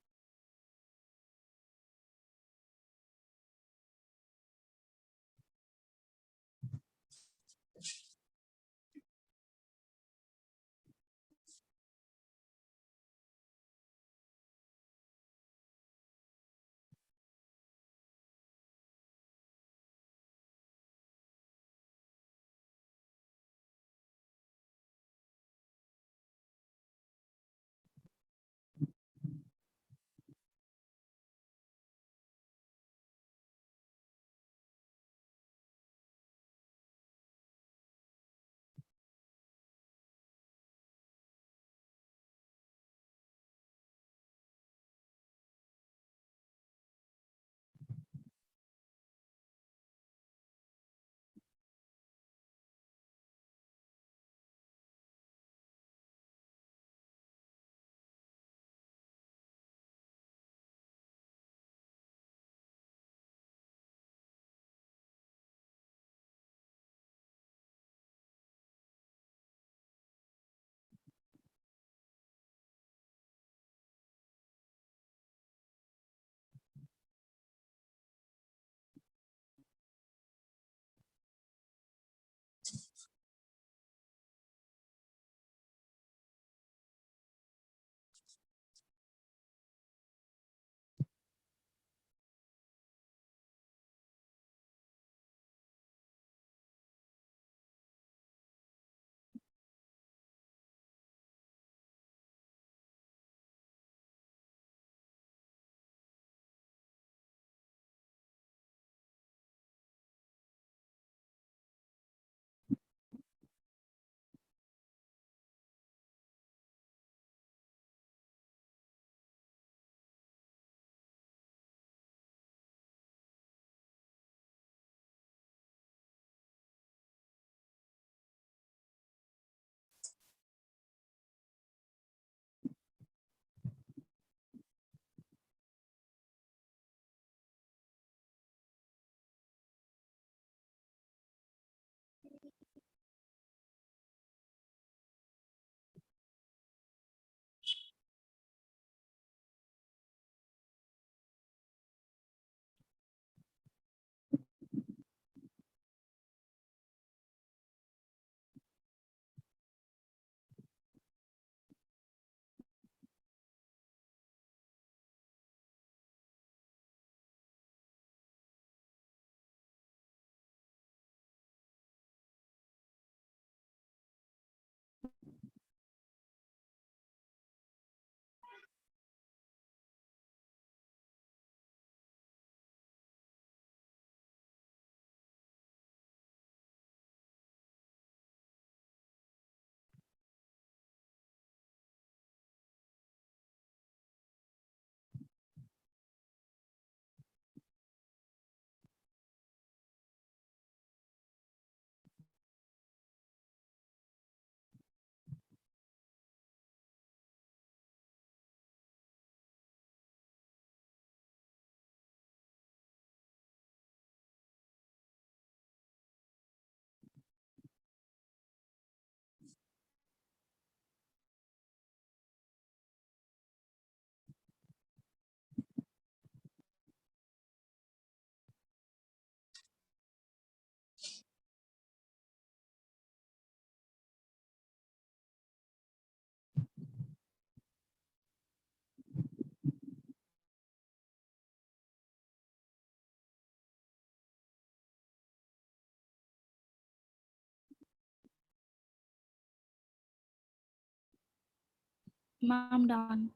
Ma'am, done.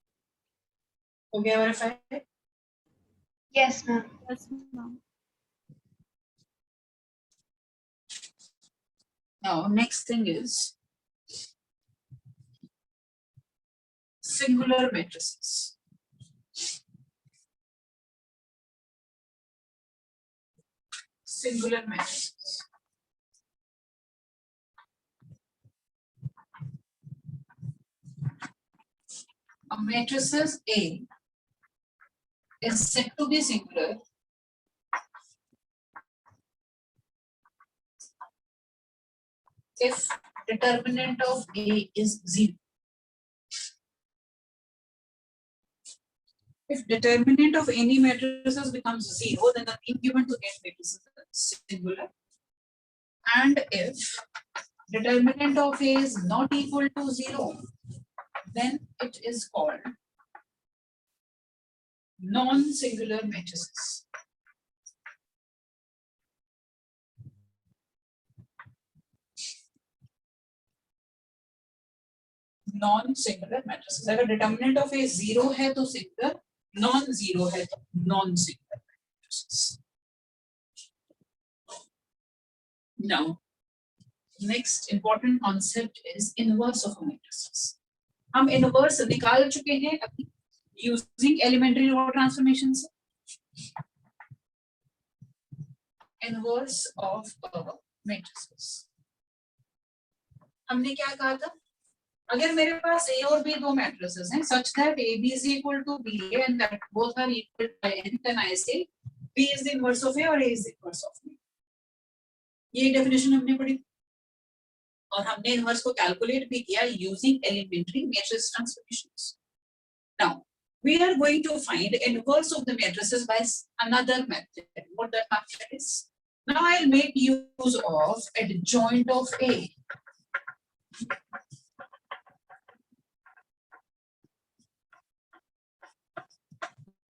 हो गया verify? Yes, ma'am. Yes, ma'am. Now next thing is singular matrices. Singular matrices. A matrices A is said to be singular if determinant of A is 0. If determinant of any matrices becomes 0, then the mean given to get matrices is singular. And if determinant of A is not equal to 0, then it is called non-singular matrices. Non-singular matrices. अगर determinant of A 0 है तो singular, non-zero है तो non-singular matrices. Now, next important concept is inverse of matrices. हम inverse निकाल चुके हैं अभी using elementary row transformations. Inverse of matrices. हमने क्या कहा था? अगर मेरे पास A और B दो matrices हैं such that AB is equal to BA and that both are equal by n, then I say B is the inverse of A और A is the inverse of B. ये definition हमने पढ़ी और हमने inverse को calculate भी किया using elementary matrix transformations. Now we are going to find inverse of the matrices by another method. What that method is? Now I'll make use of adjoint of A.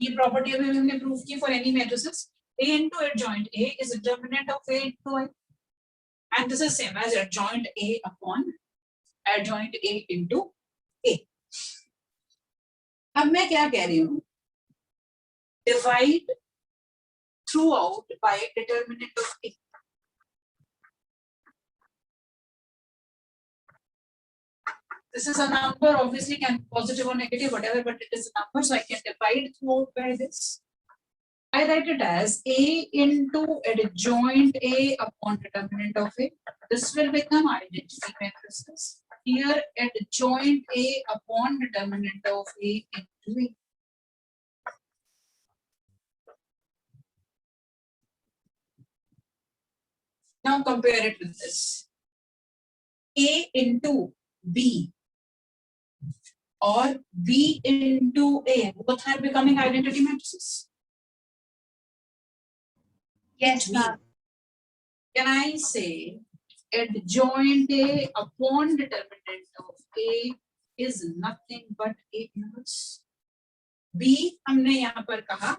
ये property अभी हमने prove की for any matrices. A into adjoint A is a determinant of A into I. And this is same as adjoint A upon adjoint A into A. अब मैं क्या कह रही हूँ? Divide throughout by determinant of A. This is a number, obviously can be positive or negative, whatever, but it is a number, so I can divide throughout by this. I write it as A into adjoint A upon determinant of A. This will become identity matrices. Here adjoint A upon determinant of A into A. Now compare it with this. A into B or B into A, both are becoming identity matrices. Yes, Which means, ma'am. can I say adjoint A upon determinant of A is nothing but A inverse? B हमने यहाँ पर कहा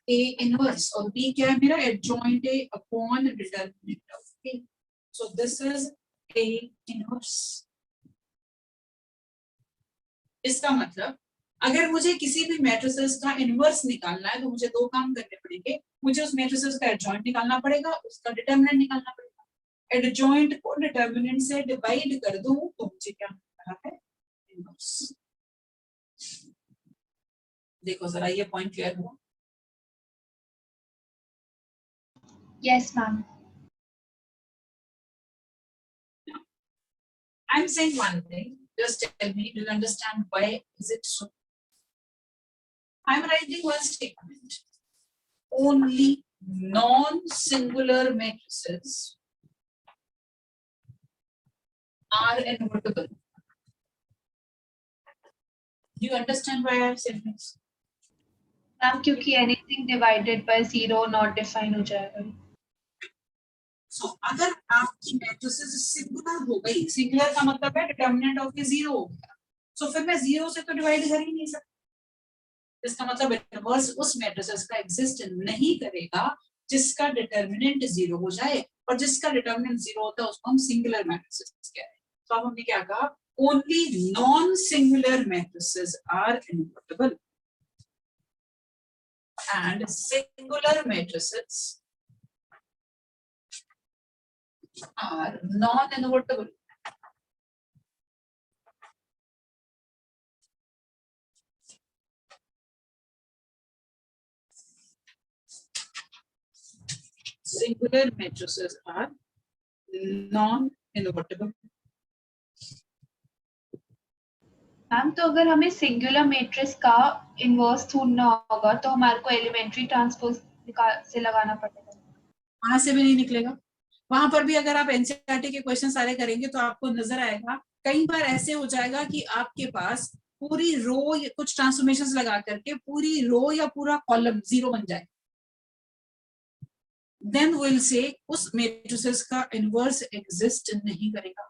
A inverse और B क्या है मेरा adjoint A upon determinant of A. So this is A inverse. इसका मतलब अगर मुझे किसी भी मैट्रिसेस का इनवर्स निकालना है तो मुझे दो काम करने पड़ेंगे. मुझे उस मैट्रिसेस का एडजॉइंट निकालना पड़ेगा, उसका डिटरमिनेंट निकालना पड़ेगा. एडजॉइंट को डिटरमिनेंट से डिवाइड कर दूं तो मुझे क्या मिल रहा है? इनवर्स. देखो जरा ये पॉइंट क्लियर हुआ? Yes, ma'am. I'm saying one thing. Just tell me, do you understand why is it so? I'm writing one statement. Only non-singular matrices are invertible. Do you understand why I said this? Ma'am, क्योंकि anything divided by 0 not defined हो जाएगा. So अगर आपकी matrices singular हो गई, singular का मतलब है determinant of के 0 हो गया. So फिर मैं 0 से तो divide कर ही नहीं सकता. इसका मतलब इनवर्स उस मैट्रिसेस का एग्जिस्ट नहीं करेगा जिसका डिटरमिनेंट 0 हो जाए, और जिसका डिटरमिनेंट 0 होता है उसको हम सिंगुलर मैट्रिसेस कहते हैं. तो अब हमने क्या कहा? only non-singular matrices are invertible and singular matrices are non-invertible. Singular matrices are non-invertible. Ma'am तो अगर हमें सिंगुलर मैट्रिक्स का इनवर्स ढूंढना होगा तो हमारे को एलिमेंट्री ट्रांसपोज से लगाना पड़ेगा। वहां से भी नहीं निकलेगा। वहां पर भी अगर आप एनसीईआरटी के क्वेश्चन सारे करेंगे तो आपको नजर आएगा कई बार ऐसे हो जाएगा कि आपके पास पूरी रो कुछ ट्रांसफॉर्मेशंस लगा करके पूरी रो या पूरा कॉलम जीरो बन जाए, देन विल से उस मैट्रिसेस का इनवर्स एग्जिस्ट नहीं करेगा।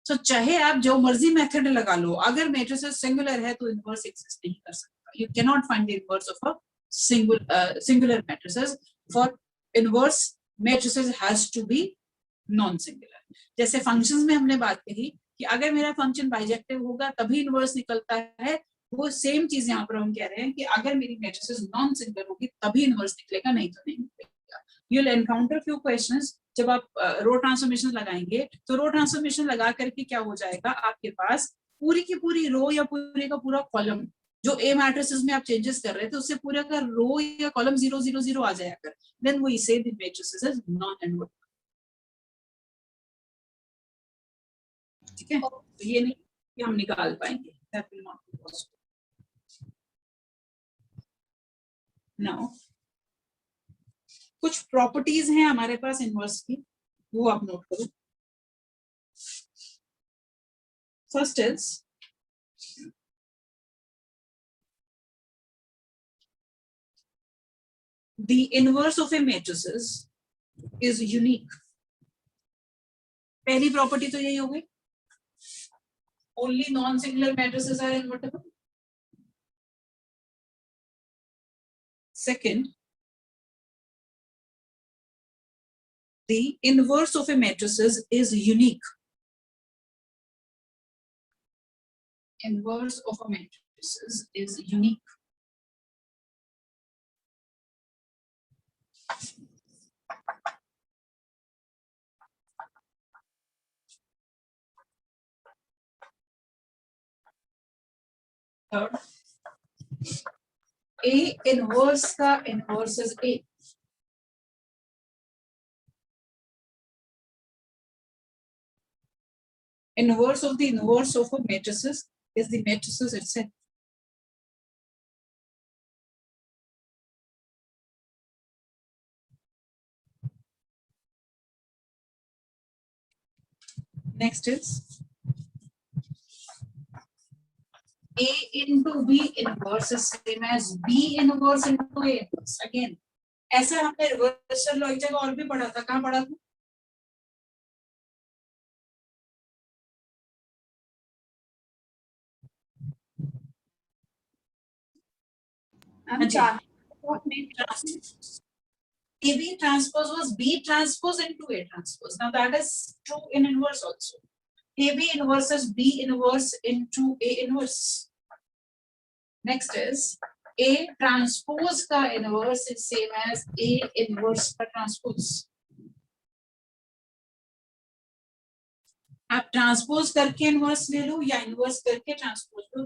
तो चाहे आप जो मर्जी मेथड लगा लो, अगर मैट्रिसेस सिंगुलर है तो इनवर्स एग्जिस्ट नहीं कर सकता। You cannot find the inverse of a singular matrices. For inverse matrices has to be non singular. जैसे फंक्शंस में हमने बात कही कि अगर मेरा फंक्शन बाइजेक्टिव होगा तभी इनवर्स निकलता है, वो सेम चीज यहाँ पर हम कह रहे हैं कि अगर मेरी मैट्रिसेस नॉन सिंगुलर होगी तभी इनवर्स निकलेगा, नहीं तो नहीं निकलेगा। You will encounter few questions जब आप रो ट्रांसफॉर्मेशन लगाएंगे तो रो ट्रांसफॉर्मेशन लगा करके क्या हो जाएगा, आपके पास पूरी की पूरी रो या पूरे का पूरा कॉलम जो ए मैट्रिसेस में आप चेंजेस कर रहे थे उससे पूरा का रो या कॉलम 0 0 0 आ जाएगा, देन वी से the matrices is non invertible. ठीक है, तो ये नहीं कि हम निकाल पाएंगे, that will not be possible. Now कुछ प्रॉपर्टीज हैं हमारे पास इनवर्स की, वो आप नोट करो। First is the inverse of a matrices is unique. पहली प्रॉपर्टी तो यही हो गई, only non-singular matrices are invertible. Second, the inverse of a matrices is unique. Inverse of a matrices is unique. Third, A inverse का inverse is A. Inverse of the inverse of a matrices is the matrices itself. Next is A into B inverse is same as B inverse into A inverse. Again, ऐसा हमने reversal law एक जगह और भी पढ़ा था, कहाँ पढ़ा था? AB transpose was B transpose into A transpose. Now that is true in inverse also. AB inverse is B inverse into A inverse. Next is A transpose का inverse is same as A inverse का transpose. आप transpose करके inverse ले लो या inverse करके transpose लो,